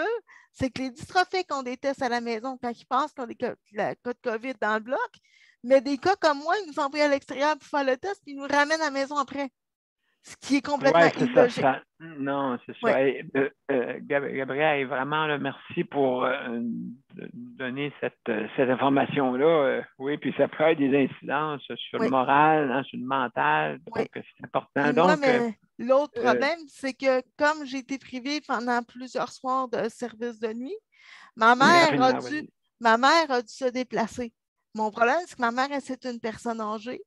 c'est que les dystrophiques ont des tests à la maison quand ils pensent qu'ils ont des cas de COVID dans le bloc, mais des cas comme moi, ils nous envoient à l'extérieur pour faire le test, puis ils nous ramènent à la maison après. Ce qui est complètement illogique. Non, c'est ça. Ouais. Hey, Gabriel, vraiment, là, merci pour donner cette information-là. Oui, puis ça peut être des incidences sur le moral, hein, sur le mental. Donc, c'est important. Puis donc, moi, l'autre problème, c'est que comme j'ai été privée pendant plusieurs soirs de service de nuit, ma mère a dû se déplacer. Mon problème, c'est que ma mère, c'est une personne âgée.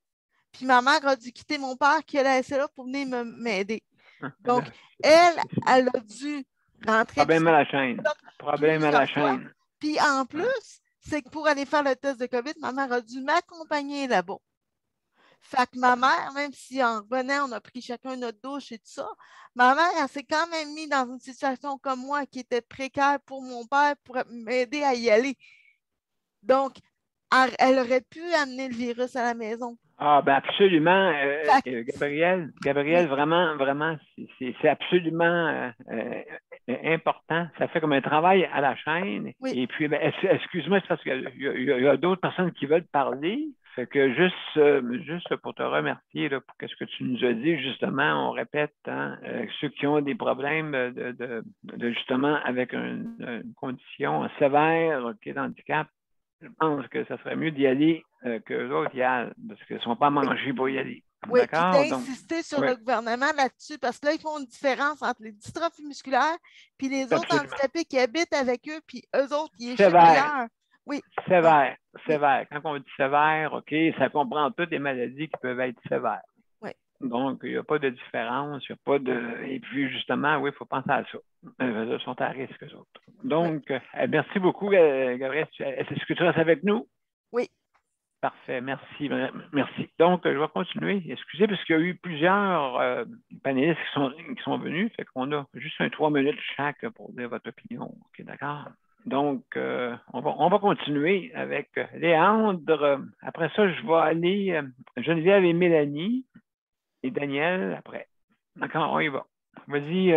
Puis ma mère a dû quitter mon père qui allait laissé là pour venir m'aider. Donc, elle a dû rentrer. Problème à la chaîne. Problème à la chaîne. Puis en plus, c'est que pour aller faire le test de COVID, ma mère a dû m'accompagner là-bas. Fait que ma mère, même si en revenant, on a pris chacun notre douche et tout ça, ma mère, elle s'est quand même mise dans une situation comme moi qui était précaire pour mon père pour m'aider à y aller. Donc, elle aurait pu amener le virus à la maison. Ah, ben absolument, Gabriel, vraiment, c'est absolument important. Ça fait comme un travail à la chaîne. Oui. Et puis, excuse-moi, c'est parce qu'il y a d'autres personnes qui veulent parler. Fait que juste pour te remercier là, pour ce que tu nous as dit, justement, on répète, hein, ceux qui ont des problèmes de justement avec une condition sévère, d'handicap, je pense que ça serait mieux d'y aller que l'autre y aillent, parce qu'ils ne sont pas mangés pour y aller. Oui, puis d'insister sur le gouvernement là-dessus, parce que là, ils font une différence entre les dystrophies musculaires puis les autres handicapés qui habitent avec eux, puis eux autres, ils échappent ailleurs. Oui. Sévère. Quand on dit sévère, OK, ça comprend toutes les maladies qui peuvent être sévères. Oui. Donc, il n'y a pas de différence, il n'y a pas de... Et puis, justement, oui, il faut penser à ça. Ils sont à risque, eux autres. Donc, merci beaucoup, Gabriel. Est-ce que tu restes avec nous? Oui. Parfait, merci. Donc, je vais continuer. Excusez, parce qu'il y a eu plusieurs panélistes qui sont venus. Fait qu'on a juste 3 minutes chaque pour dire votre opinion. OK, d'accord? Donc, on va continuer avec Léandre. Après ça, je vais aller Geneviève et Mélanie et Daniel après. D'accord, on y va. Vas-y,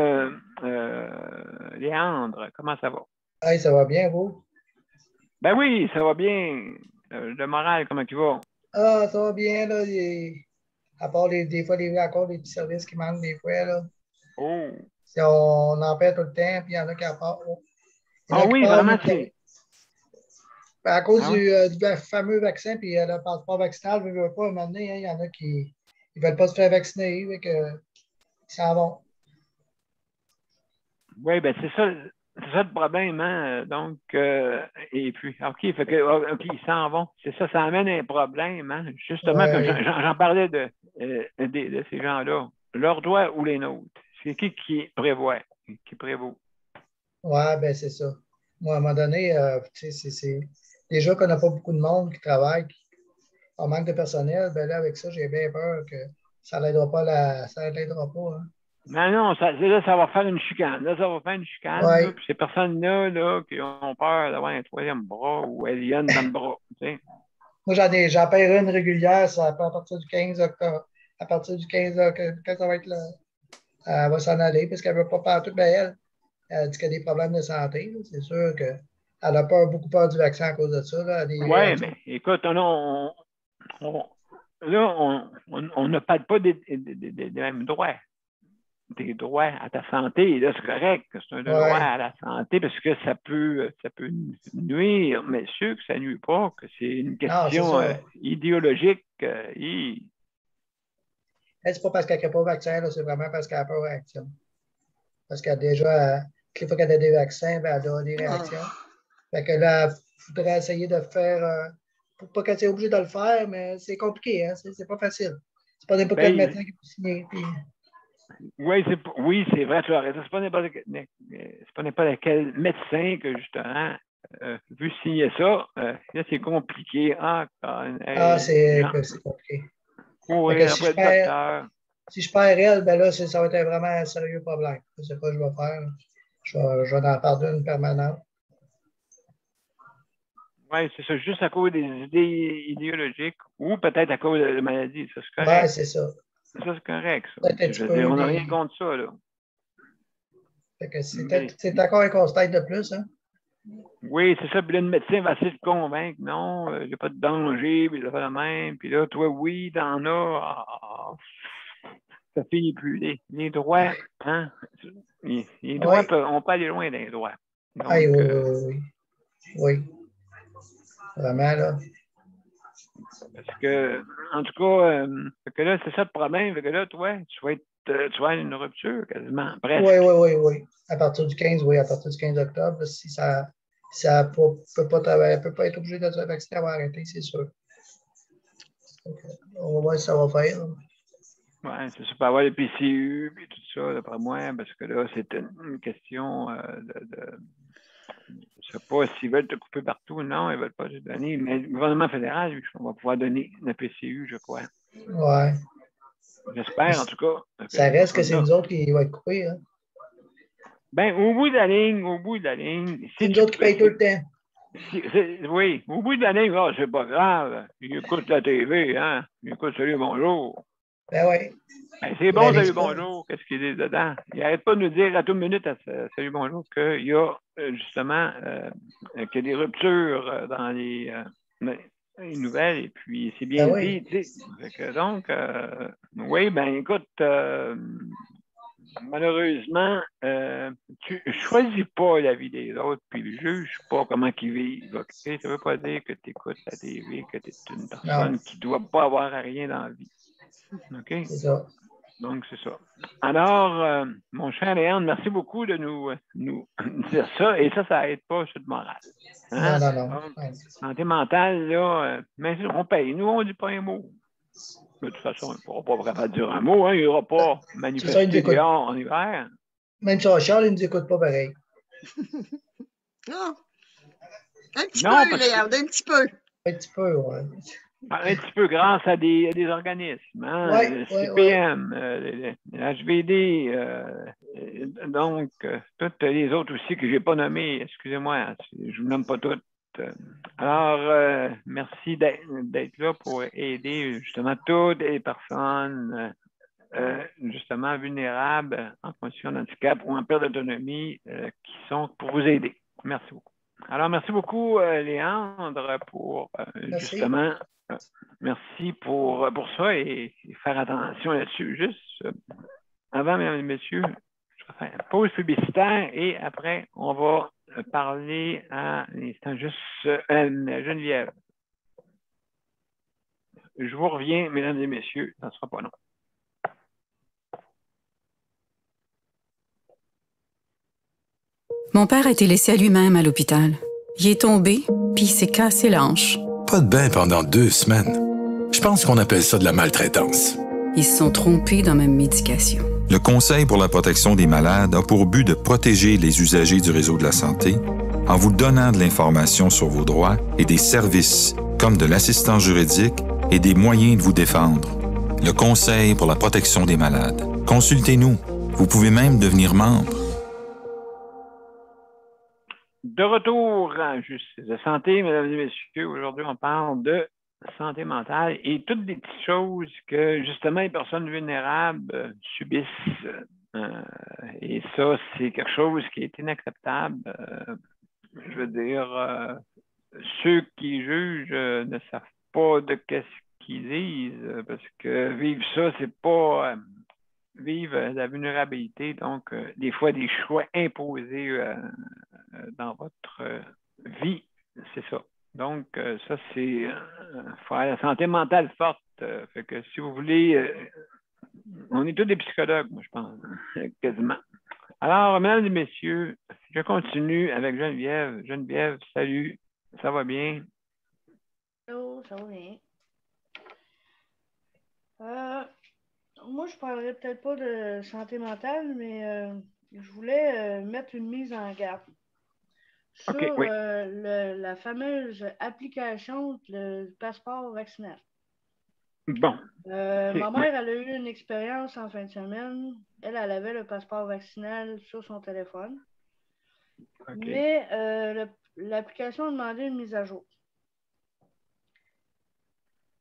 Léandre, comment ça va? Hey, ça va bien, vous? Ben oui, ça va bien. Le moral, comment tu vas? Ah, ça va bien, là. À part des fois, encore des petits services qui manquent des fois, là. Oh! On en perd tout le temps, puis il y en a qui en parlent. Ah oui, vraiment, c'est... À cause du fameux vaccin, puis le passeport vaccinal, je ne veux pas, à un moment donné, il y en a qui ne veulent pas se faire vacciner, ils s'en vont. Oui, ben c'est ça le problème, hein? Donc, et puis, OK, ils s'en vont. C'est ça, ça amène un problème, hein? Justement, comme j'en parlais de ces gens-là, leurs droits ou les nôtres. C'est qui prévoit, qui prévaut? Oui, ben c'est ça. Moi, à un moment donné, c'est déjà qu'on n'a pas beaucoup de monde qui travaille, en manque de personnel, ben là, avec ça, j'ai bien peur que ça l'aidera pas, hein. Non, ça va faire une chicane. Là, ça va faire une chicane. Ouais. Là, puis ces personnes-là là, qui ont peur d'avoir un troisième bras ou alien dans le bras. Tu sais. Moi, j'en paierai une régulière, ça, à partir du 15 octobre. À partir du 15 octobre, quand ça va être là, elle va s'en aller, parce qu'elle ne veut pas partout. Ben, elle dit qu'elle a des problèmes de santé. C'est sûr qu'elle a beaucoup peur du vaccin à cause de ça. Oui, mais écoute, on ne parle pas des mêmes droits. Des droits à ta santé. Là, c'est correct que c'est un droit à la santé parce que ça peut nuire, mais sûr que ça ne nuit pas, que c'est une question idéologique. C'est pas parce qu'elle n'a pas de vaccin, là, c'est vraiment parce qu'elle n'a pas de réaction. Parce qu'elle a déjà, chaque fois qu'elle a des vaccins, ben, elle a des réactions. Fait que là, il faudrait essayer de faire, pour pas qu'elle soit obligée de le faire, mais c'est compliqué, hein? C'est pas facile. C'est pas n'importe quel médecin qui peut signer. Puis... Oui, c'est vrai, tu as raison. C'est pas n'importe quel médecin que justement vu signer ça, là, c'est compliqué. Ah, c'est Jean, compliqué. courir après le docteur. Si je perds elle, ben là, ça va être vraiment un sérieux problème. Je ne sais pas ce que je vais faire. Je vais en parler d'une permanente. Oui, c'est ça, juste à cause des idées idéologiques ou peut-être à cause de la maladie. Ça, c'est correct. Oui, c'est ça. Ça, c'est correct. Ça. Je veux dire, on n'a rien contre ça, là. C'est encore un constat de plus, hein? Oui, c'est ça. Puis là, le médecin va essayer de convaincre. Non, il n'y a pas de danger, puis il fait la même. Puis là, toi, oui, t'en as. Ça finit plus. Les droits, hein? Les droits, on peut aller loin dans les droits. Donc, oui. Vraiment, là. Parce que, en tout cas, que là, c'est ça le problème. Fait que là, toi, tu vas avoir une rupture quasiment. Presque. Oui. À partir du 15, oui, à partir du 15 octobre, si ça peut pas travailler, peut pas être obligé de se vacciner, elle va arrêter, c'est sûr. Donc, on va voir si ça va faire. Oui, c'est ça. Peut avoir le PCU et tout ça, d'après moi, parce que là, c'est une question je ne sais pas s'ils veulent te couper partout ou non, ils ne veulent pas te donner. Mais le gouvernement fédéral, lui, on va pouvoir donner le PCU, je crois. Oui. J'espère, en tout cas. Ça reste que c'est nous autres qui vont être coupés. Hein? Ben, au bout de la ligne. C'est nous autres qui payent tout le temps. Oui, au bout de la ligne, oh, c'est pas grave. Ils écoutent la TV, hein. Ils écoutent Salut, bonjour. Ben oui. Ben, c'est bon, Salut, bonjour. Qu'est-ce qu'ils disent dedans? Ils n'arrêtent pas de nous dire à toute minute à Salut, bonjour qu'il y a justement qu'il y a des ruptures dans les nouvelles et puis c'est bien dit. Donc, oui, ben écoute, malheureusement, tu ne choisis pas la vie des autres, puis ne juges pas comment ils vivent. Okay? Ça ne veut pas dire que tu écoutes la TV, que tu es une personne qui ne doit pas avoir à rien dans la vie. OK? C'est ça. Donc, c'est ça. Alors, mon cher Léandre, merci beaucoup de nous dire ça. Et ça n'aide pas sur le moral. Hein? Non. Donc, santé mentale, là, mais on paye. Nous, on ne dit pas un mot. De toute façon, on ne pourra pas vraiment dire un mot. Hein? Il n'y aura pas manifesté dehors en hiver. Même si on Charles, il ne nous écoute pas pareil. Non. Un petit peu, Léandre, un petit peu. Un petit peu, oui. Un petit peu grâce à des organismes, hein, le CPM, le HVD, donc toutes les autres aussi que je n'ai pas nommées, excusez-moi, je ne vous nomme pas toutes. Alors, merci d'être là pour aider justement toutes les personnes justement vulnérables en condition de handicap ou en perte d'autonomie qui sont pour vous aider. Merci beaucoup. Alors, merci beaucoup, Léandre, pour justement... Merci pour ça et faire attention là-dessus. Juste avant, mesdames et messieurs, je vais faire une pause publicitaire et après, on va parler à l'instant juste Geneviève. Je vous reviens, mesdames et messieurs, ça ne sera pas long. Mon père a été laissé à lui-même à l'hôpital. Il est tombé, puis il s'est cassé la hanche. Pas de bain pendant 2 semaines. Je pense qu'on appelle ça de la maltraitance. Ils se sont trompés dans ma médication. Le Conseil pour la protection des malades a pour but de protéger les usagers du réseau de la santé en vous donnant de l'information sur vos droits et des services comme de l'assistance juridique et des moyens de vous défendre. Le Conseil pour la protection des malades. Consultez-nous. Vous pouvez même devenir membre. De retour à Justice de santé, mesdames et messieurs. Aujourd'hui, on parle de santé mentale et toutes les petites choses que, justement, les personnes vulnérables subissent. Et ça, c'est quelque chose qui est inacceptable. Je veux dire, ceux qui jugent ne savent pas de qu'est-ce qu'ils disent, parce que vivre ça, c'est pas vivre la vulnérabilité. Donc, des fois, des choix imposés dans votre vie, c'est ça. Donc, ça, c'est faire la santé mentale forte. Fait que si vous voulez, on est tous des psychologues, moi, je pense, quasiment. Alors, mesdames et messieurs, je continue avec Geneviève. Geneviève, salut, ça va bien? Hello, ça va bien. Moi, je parlerai peut-être pas de santé mentale, mais je voulais mettre une mise en garde. sur oui. la fameuse application le passeport vaccinal. Bon. Ma mère, elle a eu une expérience en fin de semaine. Elle avait le passeport vaccinal sur son téléphone. Mais l'application a demandé une mise à jour.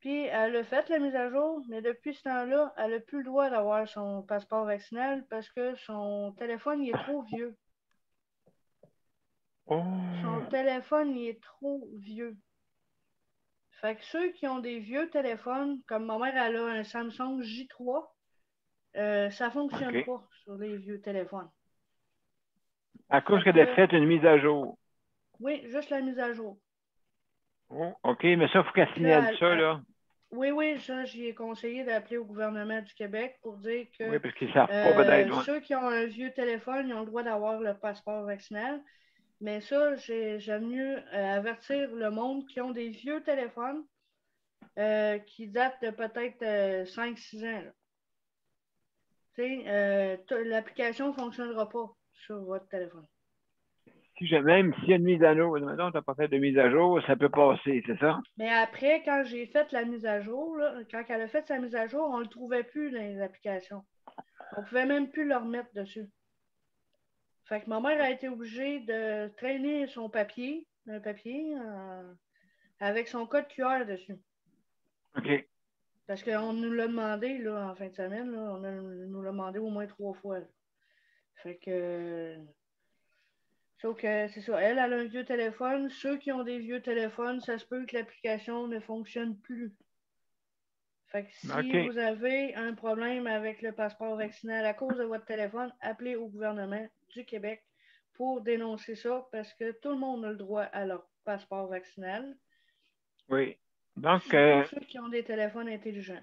Puis elle a fait la mise à jour, mais depuis ce temps-là, elle n'a plus le droit d'avoir son passeport vaccinal parce que son téléphone il est trop vieux. Son téléphone il est trop vieux. Fait que ceux qui ont des vieux téléphones, comme ma mère, elle a un Samsung J3, ça ne fonctionne pas sur les vieux téléphones. À cause qu'elle a fait une mise à jour. Oui, juste la mise à jour. Oh, OK, mais ça, il faut qu'elle signale ça, là. Oui, ça, j'y ai conseillé d'appeler au gouvernement du Québec pour dire que oui, parce qu'ils savent pas peut-être. Ceux qui ont un vieux téléphone, ils ont le droit d'avoir le passeport vaccinal. Mais ça, j'aime mieux avertir le monde qui ont des vieux téléphones qui datent de peut-être 5-6 ans. L'application ne fonctionnera pas sur votre téléphone. Même s'il y a une mise à jour, maintenant, tu n'as pas fait de mise à jour, ça peut passer, c'est ça? Mais après, quand j'ai fait la mise à jour, là, quand elle a fait sa mise à jour, on ne le trouvait plus dans les applications. On ne pouvait même plus le remettre dessus. Fait que ma mère a été obligée de traîner son papier, un papier, avec son code QR dessus. OK. Parce qu'on nous l'a demandé là, en fin de semaine, là, on nous l'a demandé au moins 3 fois. Là. Fait que. Sauf que c'est ça, elle a un vieux téléphone. Ceux qui ont des vieux téléphones, ça se peut que l'application ne fonctionne plus. Fait que si vous avez un problème avec le passeport vaccinal à cause de votre téléphone, appelez au gouvernement du Québec pour dénoncer ça parce que tout le monde a le droit à leur passeport vaccinal. Oui. Donc, surtout ceux qui ont des téléphones intelligents.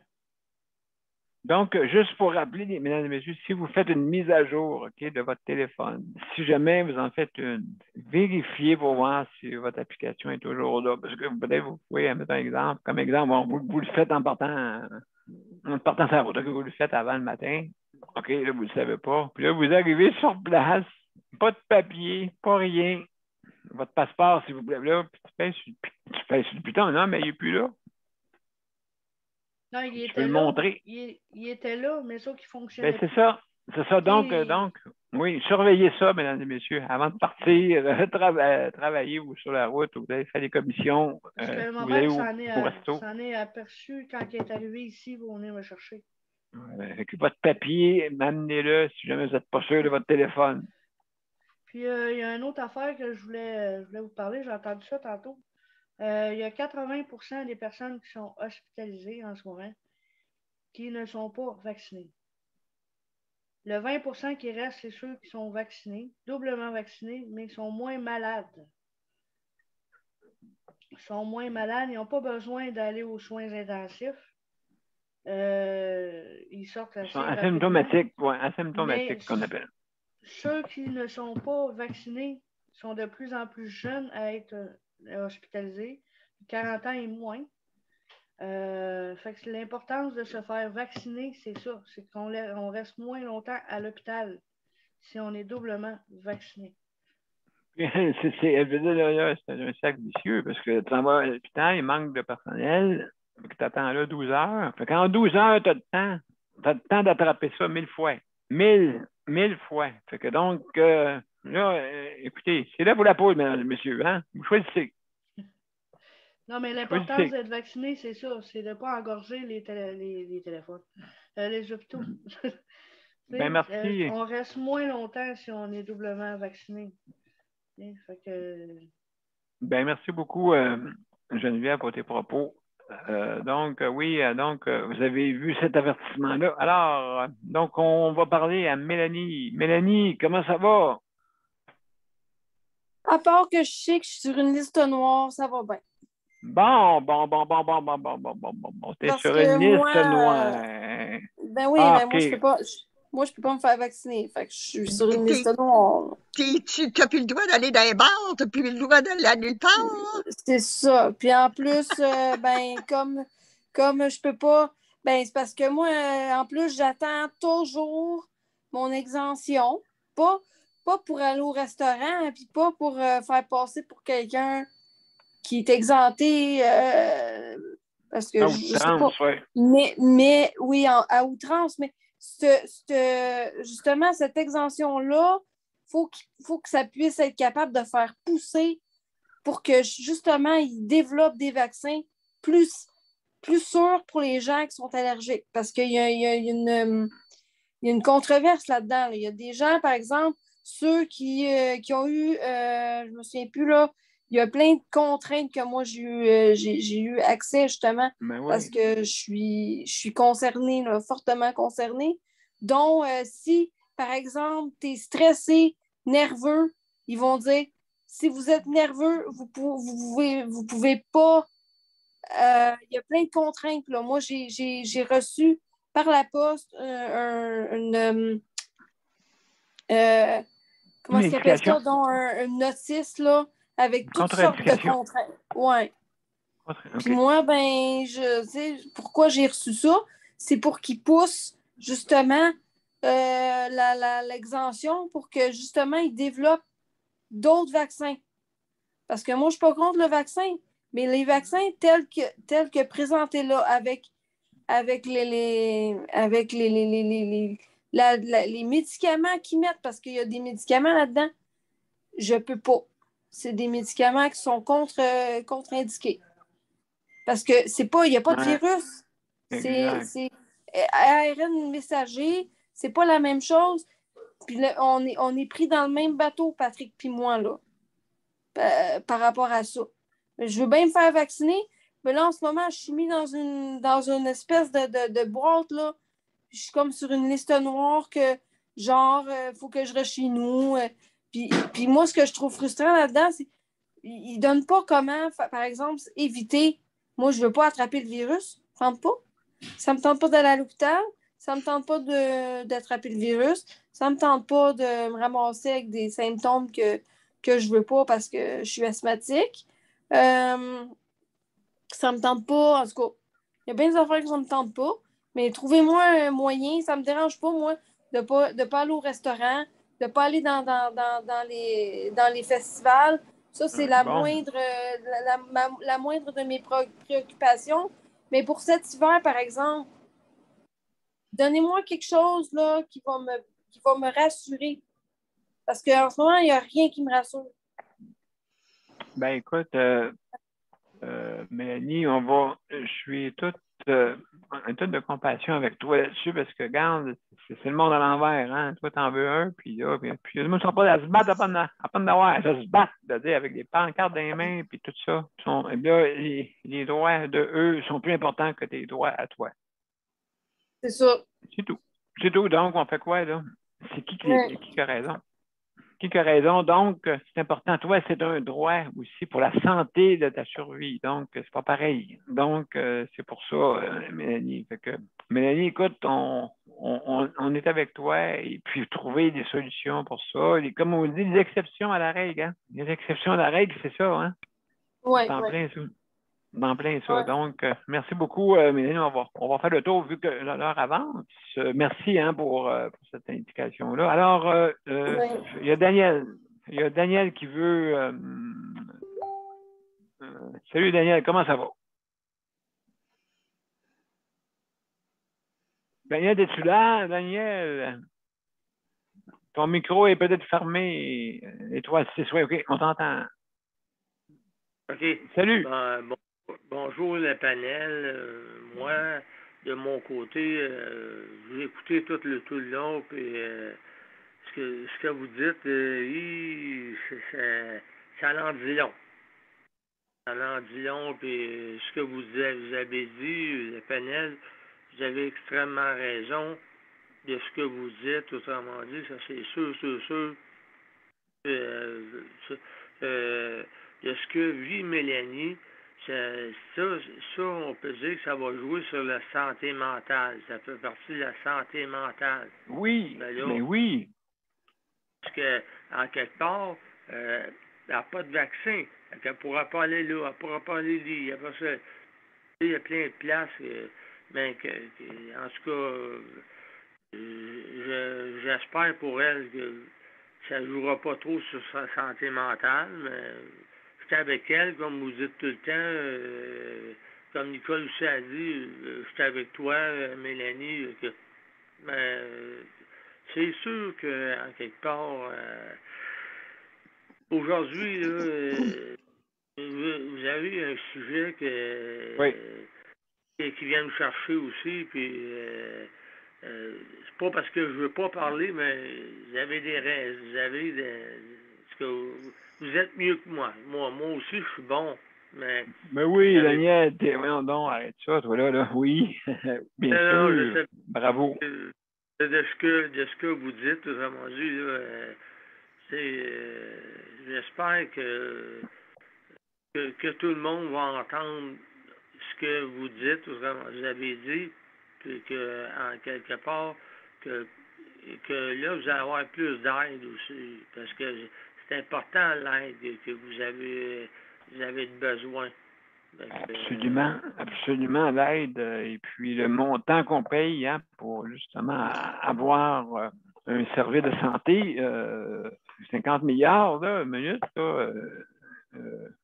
Donc, juste pour rappeler, mesdames et messieurs, si vous faites une mise à jour de votre téléphone, si jamais vous en faites une, vérifiez pour voir si votre application est toujours là. Parce que peut-être vous pouvez mettre un exemple. Comme exemple, vous le faites en partant sur la route, vous le faites avant le matin. OK, là, vous ne le savez pas. Puis là, vous arrivez sur place, pas de papier, pas rien. Votre passeport, s'il vous plaît, là, puis tu pèses sur le piton, non, mais il n'est plus là. Non, il était là. Montrer. Il était là, mais ça qui fonctionnait. C'est ça. C'est ça. Donc, oui, surveillez ça, mesdames et messieurs, avant de partir travailler ou sur la route, ou vous allez faire des commissions. Parce que ma mère s'en est aperçu quand elle est arrivée ici pour venir me chercher. Avec votre papier, amenez-le si jamais vous n'êtes pas sûr de votre téléphone. Puis, il y a une autre affaire que je voulais vous parler. J'ai entendu ça tantôt. Il y a 80% des personnes qui sont hospitalisées en ce moment qui ne sont pas vaccinées. Le 20% qui reste, c'est ceux qui sont vaccinés, doublement vaccinés, mais qui sont moins malades. Ils sont moins malades, ils n'ont pas besoin d'aller aux soins intensifs. Ils sortent assez asymptomatiques, asymptomatiques qu'on appelle. Ceux qui ne sont pas vaccinés sont de plus en plus jeunes à être hospitalisés, 40 ans et moins. Fait que l'importance de se faire vacciner, c'est ça. C'est qu'on reste moins longtemps à l'hôpital si on est doublement vacciné. C'est un cercle vicieux parce que tu vas à l'hôpital, il manque de personnel, tu attends là 12 heures. Fait qu'en 12 heures, tu as le temps d'attraper ça 1000 fois. 1000 fois. Fait que donc, écoutez, c'est là pour la pause, mesdames et messieurs, hein? Vous choisissez. Non, mais l'importance d'être vacciné, c'est ça. C'est de ne pas engorger les téléphones. Les hôpitaux. Merci. On reste moins longtemps si on est doublement vacciné. Fait que... merci beaucoup, Geneviève, pour tes propos. Donc, vous avez vu cet avertissement-là. Alors, donc, on va parler à Mélanie. Mélanie, comment ça va? À part que je sais que je suis sur une liste noire, ça va bien. Bon. T'es sur une liste noire. Ben oui, mais moi, je peux pas me faire vacciner. Fait que je suis sur une liste noire. Tu n'as plus le droit d'aller dans les bars, tu n'as plus le droit d'aller nulle part. C'est ça. Puis en plus, comme je peux pas, c'est parce que moi, en plus, j'attends toujours mon exemption. pour aller au restaurant, puis pas pour faire passer pour quelqu'un qui est exempté, parce que je sais pas. Ouais. Mais oui, à outrance, mais justement, cette exemption-là, faut que ça puisse être capable de faire pousser pour que, justement, ils développent des vaccins plus sûrs pour les gens qui sont allergiques. Parce qu'il y a une controverse là-dedans. Là. Il y a des gens, par exemple, ceux qui ont eu, je me souviens plus, là, il y a plein de contraintes que moi, j'ai eu accès, justement, parce que je suis concernée, là, fortement concernée. Donc, si, par exemple, tu es stressé, nerveux, ils vont dire, si vous êtes nerveux, vous pouvez pas... Il y a plein de contraintes. Là. Moi, j'ai reçu par la poste comment est-ce qu'ils appellent ça? Donc, une notice là, avec toutes sortes de contraintes. Ouais. Okay. Puis moi, ben, je sais pourquoi j'ai reçu ça. C'est pour qu'ils poussent justement l'exemption pour que justement ils développent d'autres vaccins. Parce que moi, je ne suis pas contre le vaccin, mais les vaccins tels que présentés là avec les médicaments qu'ils mettent, parce qu'il y a des médicaments là-dedans, je ne peux pas. C'est des médicaments qui sont contre-indiqués. Parce que il n'y a pas de virus. C'est ARN messager, c'est pas la même chose. Puis là, on est pris dans le même bateau, Patrick puis moi, là, par rapport à ça. Je veux bien me faire vacciner, mais là, en ce moment, je suis mis dans une espèce de boîte, là. Je suis comme sur une liste noire que, genre, faut que je reste chez nous. Puis moi, ce que je trouve frustrant là-dedans, c'est qu'ils ne donnent pas comment, par exemple, éviter. Moi, je ne veux pas attraper le virus. Ça ne me tente pas. Ça ne me tente pas d'aller à l'hôpital. Ça ne me tente pas d'attraper le virus. Ça ne me tente pas de me ramasser avec des symptômes que je ne veux pas parce que je suis asthmatique. Ça ne me tente pas. En tout cas, il y a bien des affaires que ça ne me tente pas. Mais trouvez-moi un moyen. Ça ne me dérange pas, moi, de ne pas aller au restaurant, de ne pas aller dans les festivals. Ça, c'est la moindre de mes préoccupations. Mais pour cet hiver, par exemple, donnez-moi quelque chose là, qui va me rassurer. Parce qu'en ce moment, il n'y a rien qui me rassure. Ben écoute, Mélanie, je suis toute de compassion avec toi là-dessus parce que, regarde, c'est le monde à l'envers, hein. Toi, t'en veux un, puis là, puis les gens ne sont pas à se battre à peine d'avoir, à se battre, c'est-à-dire avec des pancartes dans les mains, puis tout ça. Et là, les droits de eux sont plus importants que tes droits à toi. C'est ça. C'est tout. C'est tout. Donc, on fait quoi, là? C'est qui a raison? Qui a raison? Donc, c'est important. Toi, c'est un droit aussi pour la santé de ta survie. Donc, c'est pas pareil. Donc, c'est pour ça, Mélanie. Fait que, Mélanie, écoute, on est avec toi et puis trouver des solutions pour ça. Et comme on dit, des exceptions à la règle. Hein? Les exceptions à la règle, c'est ça, hein? Oui. Dans plein ça. Ouais. Donc, merci beaucoup, Mélanie. On va faire le tour vu que l'heure avance. Merci pour cette indication-là. Alors, il y a Daniel. Il y a Daniel qui veut... salut, Daniel. Comment ça va? Daniel, es-tu là? Daniel? Ton micro est peut-être fermé. Et toi, c'est oui, OK, on t'entend. OK. Salut. Bonjour le panel. Moi, de mon côté, j'ai écouté tout le long, puis ce que vous dites, ça en dit long. Ça en dit long, puis ce que vous avez dit, le panel, vous avez extrêmement raison de ce que vous dites, autrement dit, ça c'est sûr. De ce que vit Mélanie, ça, on peut dire que ça va jouer sur la santé mentale. Ça fait partie de la santé mentale. Oui, mais oui. Parce que, en quelque part, elle n'a pas de vaccin. Elle ne pourra pas aller là, elle ne pourra pas aller là. Il y a plein de places, mais en tout cas, j'espère pour elle ça ne jouera pas trop sur sa santé mentale, mais j'étais avec elle, comme vous dites tout le temps, comme Nicole aussi a dit, j'étais avec toi, Mélanie, mais c'est sûr qu'en quelque part, aujourd'hui, là, vous avez un sujet Oui. qui vient me chercher aussi, puis c'est pas parce que je veux pas parler, mais vous avez des raisons, parce que vous êtes mieux que moi. Moi aussi, je suis bon, mais... Ben oui, Daniel, voyons donc, arrête ça, toi là, oui, bien non, sûr, je sais, bravo. de ce que vous dites, autrement dit, là, j'espère que tout le monde va entendre ce que vous dites, vous avez dit, puis que, en quelque part, que là, vous allez avoir plus d'aide aussi, parce que c'est important l'aide que vous avez de besoin. Absolument, absolument l'aide, et puis le montant qu'on paye pour justement avoir un service de santé, 50 milliards là, minute, là,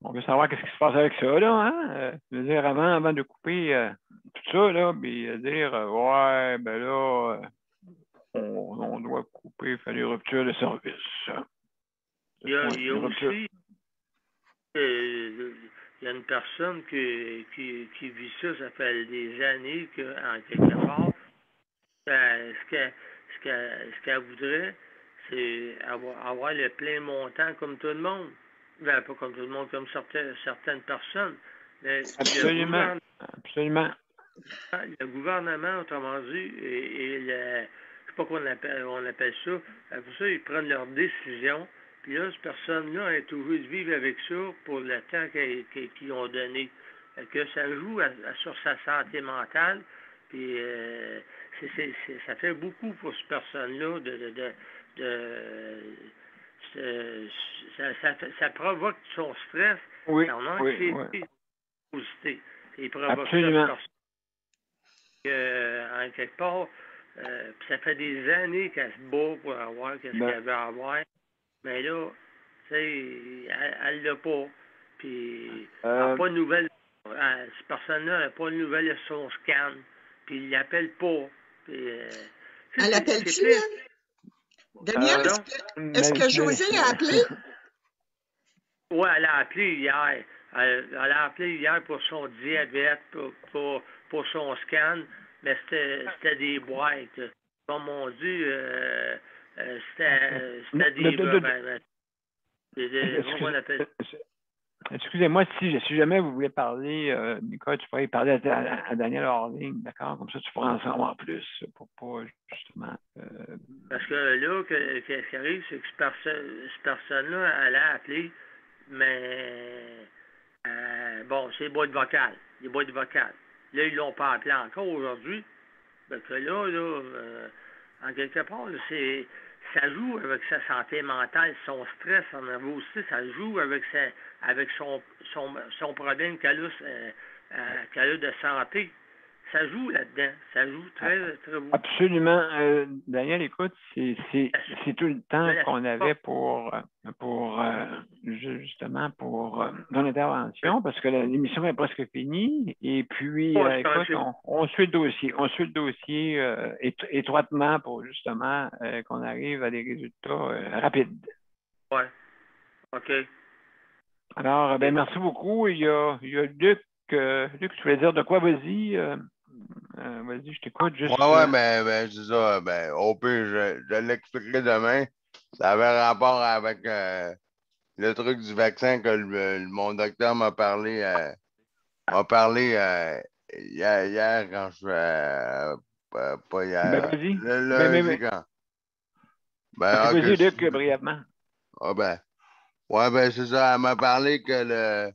on veut savoir qu'est-ce qui se passe avec ça, là, hein? Je veux dire, avant de couper tout ça, là, puis dire, ouais, ben là, on doit couper, faire des ruptures de service. Il y a aussi, il y a une personne qui vit ça, ça fait des années qu'en quelque part, ce qu'elle voudrait, c'est avoir le plein montant comme tout le monde. Ben, pas comme tout le monde, comme certaines personnes. Mais absolument, absolument. Le gouvernement, autrement dit, et je sais pas qu'on appelle ça, pour ça, ils prennent leurs décisions, puis là, cette personne-là est obligée de vivre avec ça pour le temps qu'ils ont donné. Que ça joue sur sa santé mentale, puis ça fait beaucoup pour cette personne-là ça provoque son stress, son anxiété, positivité. Il provoque absolument. Ça en quelque part, ça fait des années qu'elle se bat pour avoir ce qu'elle veut avoir, mais là, tu sais, elle l'a pas. Puis, elle n'a pas de nouvelles. Cette personne-là n'a pas de nouvelles de son scan, puis il l'appelle pas. Puis, elle appelle-tu, elle? Daniel, est-ce que Josée a appelé? Oui, elle a appelé hier. Elle a appelé hier pour son diabète, pour son scan, mais c'était des boîtes. Comme on dit, c'était des... Comment on appelle ça? Excusez-moi, si jamais vous voulez parler, Nicole, tu pourrais parler à Daniel hors ligne, d'accord? Comme ça, tu pourras en savoir plus pour pas, justement... Parce que là, ce qui arrive, c'est que cette personne-là, elle a appelé, mais bon, c'est des boîtes vocales. Des boîtes vocales. Là, ils l'ont pas appelé encore aujourd'hui. Donc là, en quelque part, là, ça joue avec sa santé mentale, son stress en avait aussi, ça joue avec son problème qu'elle a de santé. Ça joue là-dedans. Ça joue très, très beaucoup. Absolument. Daniel, écoute, c'est tout le temps qu'on avait pour justement pour ton intervention, parce que l'émission est presque finie. Et puis, écoute, on suit le dossier. On suit le dossier étroitement pour justement qu'on arrive à des résultats rapides. Oui. OK. Alors, merci beaucoup. Il y a Luc. Luc, tu voulais dire de quoi? Vas-y. Vas-y, je t'écoute. Juste, ouais, mais c'est ça. Au pire, je l'expliquerai demain. Ça avait rapport avec le truc du vaccin que mon docteur m'a parlé hier quand je pas hier. Vas-y. Lundi quand. Vas-y, Luc, brièvement. Ouais, c'est ça. Elle m'a parlé que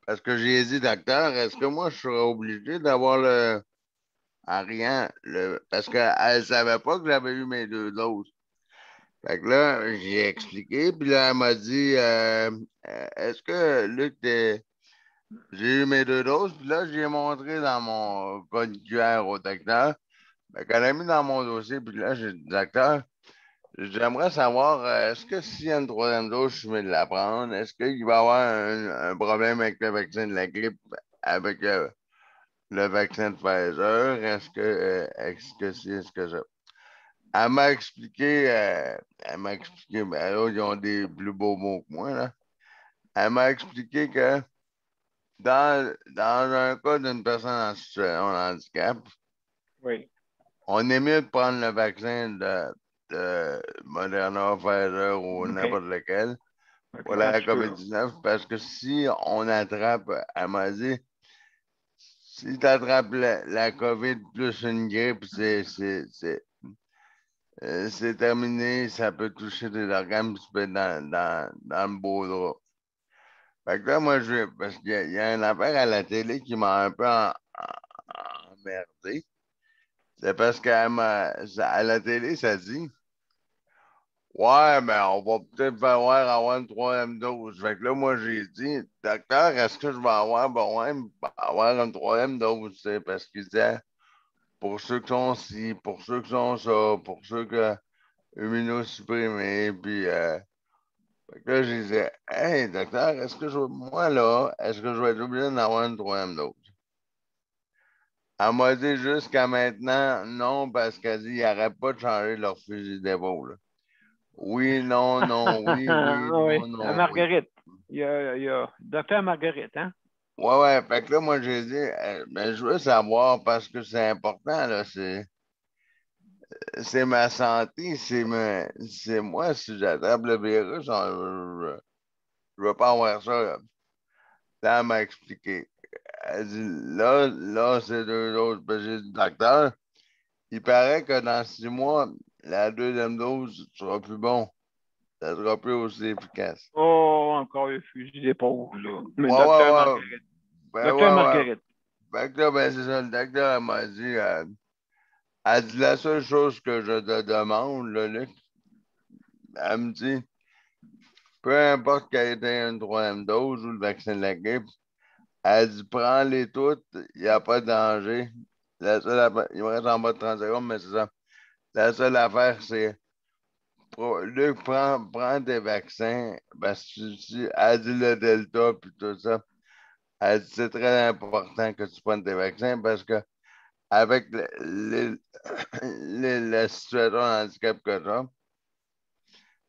parce que j'ai dit, docteur, est-ce que moi je serais obligé d'avoir parce qu'elle ne savait pas que j'avais eu mes 2 doses. Fait que là, j'ai expliqué, puis là, elle m'a dit est-ce que Luc, j'ai eu mes 2 doses, puis là, j'ai montré dans mon code QR au docteur. Fait qu'elle a mis dans mon dossier, puis là, j'ai dit, docteur, J'aimerais savoir, est-ce que s'il y a une troisième dose, je suis mieux de la prendre? Est-ce qu'il va y avoir un problème avec le vaccin de la grippe, avec le vaccin de Pfizer? Est-ce que c'est, est-ce que ça? Elle m'a expliqué, ben là, ils ont des plus beaux mots que moi, là. Elle m'a expliqué que dans un cas d'une personne en situation de handicap, Oui. on est mieux de prendre le vaccin de Moderna, Pfizer ou OK. n'importe lequel pour Comment la tu peux? COVID-19 parce que si on attrape, elle m'a dit, si tu attrapes la COVID plus une grippe, c'est terminé, ça peut toucher tes organes, puis tu peux être dans le beau drap. Fait que là, moi, parce qu'il y a une affaire à la télé qui m'a un peu emmerdé. C'est parce qu'à la télé, ça dit, ouais, mais on va peut-être falloir avoir une troisième dose. Fait que là, moi, j'ai dit, docteur, est-ce que je vais avoir besoin d'avoir une troisième dose? Tu sais, parce qu'il disait, pour ceux qui sont ci, pour ceux qui sont ça, pour ceux qui sont immunosupprimés, puis fait que là, je disais, hey, docteur, moi, là, est-ce que je vais être obligé d'en avoir une troisième dose? Elle m'a dit jusqu'à maintenant, non, parce qu'elle dit, ils n'arrêtent pas de changer leur fusil d'épaule. Oui, non, non, oui, oui, Oui, non, à non, oui. Marguerite. Il y a Docteur Marguerite, hein? Ouais, ouais, fait que là, moi, j'ai dit, mais je veux savoir parce que c'est important, là, c'est ma santé, c'est moi, si j'attrape le virus, je veux pas avoir ça. Là, elle m'a expliqué. Elle dit, là, c'est deux autres. Ben, j'ai dit, docteur, il paraît que dans 6 mois, la deuxième dose sera plus bon. Ça sera plus aussi efficace. Oh, encore le fusil d'épaule, là. Mais Ouais, Docteur ouais, ouais. Marguerite. Ben, Docteur ouais, ouais. Marguerite. Fait que là, ben, c'est ça, le docteur elle m'a dit, elle dit, la seule chose que je te demande, là, Luc, elle me dit, peu importe quelle était une troisième dose ou le vaccin de la grippe, elle dit, prends-les toutes, il n'y a pas de danger. Il me reste en bas de 30 secondes, mais c'est ça. La seule affaire, c'est, Luc, prends tes vaccins, parce que elle dit le Delta, puis tout ça. Elle dit, c'est très important que tu prennes tes vaccins parce que avec la situation de handicap que tu as,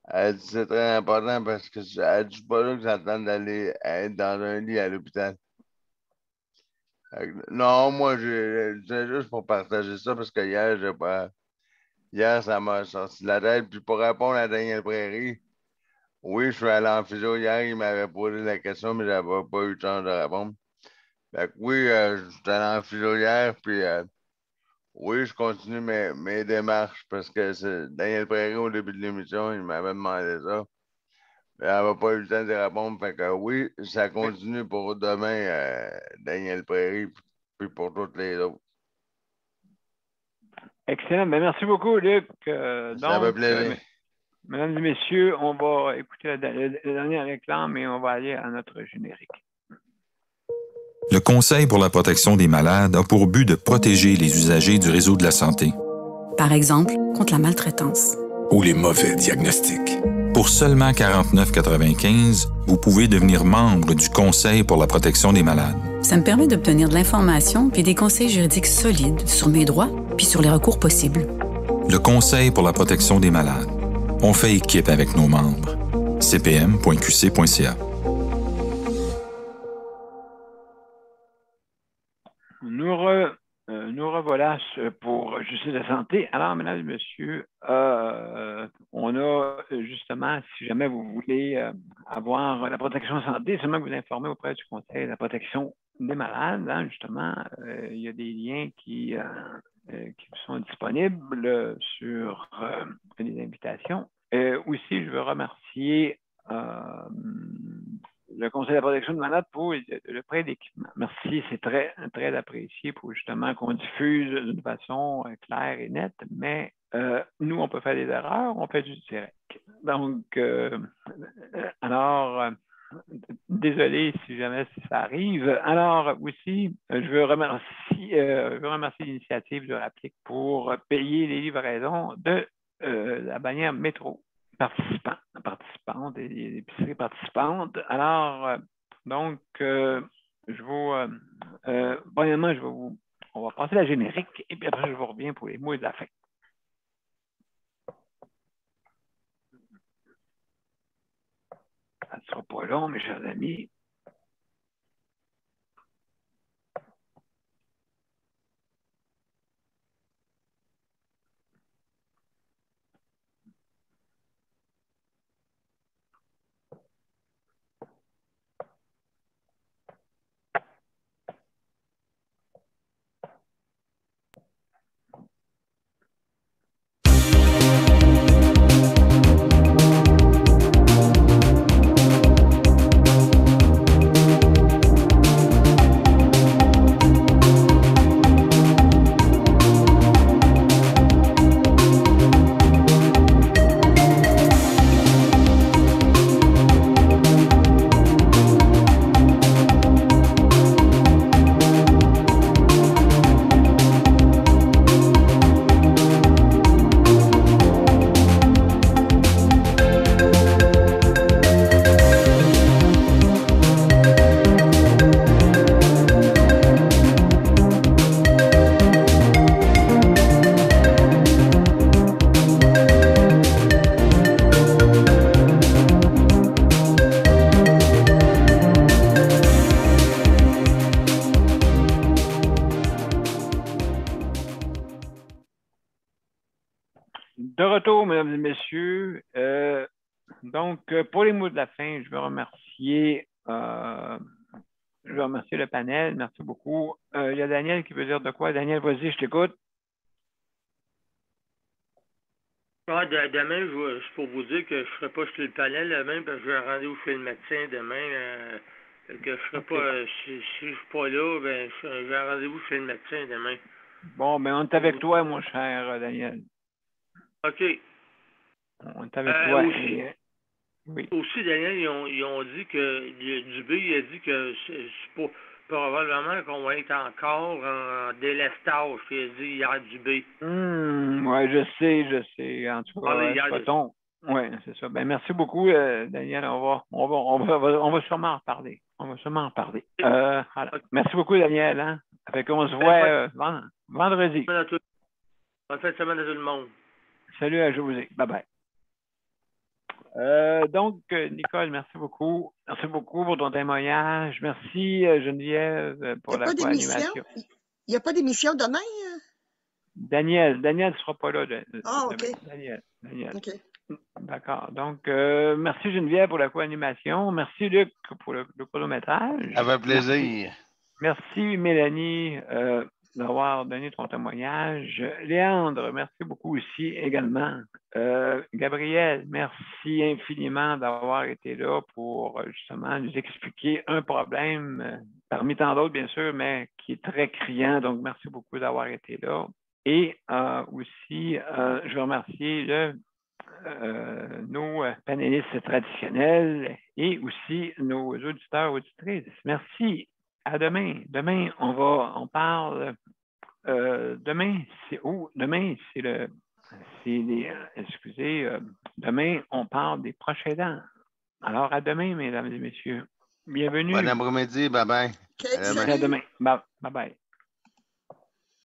elle dit, c'est très important parce que elle dit, je suis pas là que j'attends d'aller être dans un lit à l'hôpital. Non, moi, c'est juste pour partager ça parce que hier, ça m'a sorti de la tête. Puis pour répondre à Daniel Prairie, oui, je suis allé en physio hier, il m'avait posé la question, mais j'avais pas eu le temps de répondre. Fait que oui, je suis allé en physio hier, puis oui, je continue mes démarches parce que Daniel Prairie, au début de l'émission, il m'avait demandé ça. Mais elle n'avait pas eu le temps de répondre. Fait que oui, ça continue pour demain, Daniel Prairie, puis pour toutes les autres. Excellent. Ben, merci beaucoup, Luc. Ça fait plaisir. Mesdames et messieurs, on va écouter la dernière réclame et on va aller à notre générique. Le Conseil pour la protection des malades a pour but de protéger les usagers du réseau de la santé. Par exemple, contre la maltraitance. Ou les mauvais diagnostics. Pour seulement 49,95 $, vous pouvez devenir membre du Conseil pour la protection des malades. Ça me permet d'obtenir de l'information puis des conseils juridiques solides sur mes droits puis sur les recours possibles. Le Conseil pour la protection des malades. On fait équipe avec nos membres. cpm.qc.ca. Nous revoilà pour Justice de la santé. Alors, mesdames et messieurs, on a justement, si jamais vous voulez avoir la protection santé, seulement vous informer auprès du Conseil de la protection des malades. Hein, justement, il y a des liens qui sont disponibles sur les invitations. Aussi, je veux remercier le Conseil de la protection des malades pour le prêt d'équipement. Merci, c'est très, très apprécié pour justement qu'on diffuse d'une façon claire et nette, mais nous, on peut faire des erreurs, on fait du direct. Donc, alors, désolé si jamais ça arrive. Alors, aussi, je veux remercier l'initiative de Rapplique pour payer les livraisons de la bannière métro participante et les épiceries participantes. Alors, donc, premièrement, on va passer la générique et puis après, je vous reviens pour les mots de la fin. Ça ne sera pas long, mes chers amis. De retour, mesdames et messieurs. Donc, pour les mots de la fin, je veux remercier le panel. Merci beaucoup. Il y a Daniel qui veut dire de quoi? Daniel, vas-y, je t'écoute. Demain, c'est pour vous dire que je ne serai pas sur le panel demain parce que j'ai un rendez-vous chez le médecin demain. Que je serai pas, si je ne suis pas là, ben, j'ai un rendez-vous chez le médecin demain. Bon, ben on est avec toi, mon cher Daniel. OK. On est avec toi. Aussi, oui. Aussi, Daniel, ils ont dit que Dubé il a dit que c'est probablement qu'on va être encore en délestage. Il a dit hier Dubé. Oui, je sais. En tout cas, oui, c'est ça. Ben, merci beaucoup, Daniel. On va sûrement en reparler. Voilà. Merci beaucoup, Daniel. Hein? Ça fait qu'on se voit vendredi. Bonne fin de semaine à tout le monde. Salut à José. Bye-bye. Donc, Nicole, merci beaucoup. Merci beaucoup pour ton témoignage. Merci, Geneviève, pour la co-animation. Il n'y a pas d'émission demain? Daniel ne sera pas là. OK. Daniel. OK. D'accord. Donc, merci, Geneviève, pour la co-animation. Merci, Luc, pour le chronométrage. Avec plaisir. Merci, Mélanie, d'avoir donné ton témoignage. Léandre, merci beaucoup aussi également. Gabriel, merci infiniment d'avoir été là pour justement nous expliquer un problème, parmi tant d'autres bien sûr, mais qui est très criant. Donc, merci beaucoup d'avoir été là. Et aussi, je veux remercier nos panélistes traditionnels et aussi nos auditeurs, auditrices. Merci. À demain. Demain, on parle. Demain, demain, on parle des proches aidants. Alors, à demain, mesdames et messieurs. Bienvenue. Bon après-midi. Bye-bye. Okay, à demain. Bye-bye.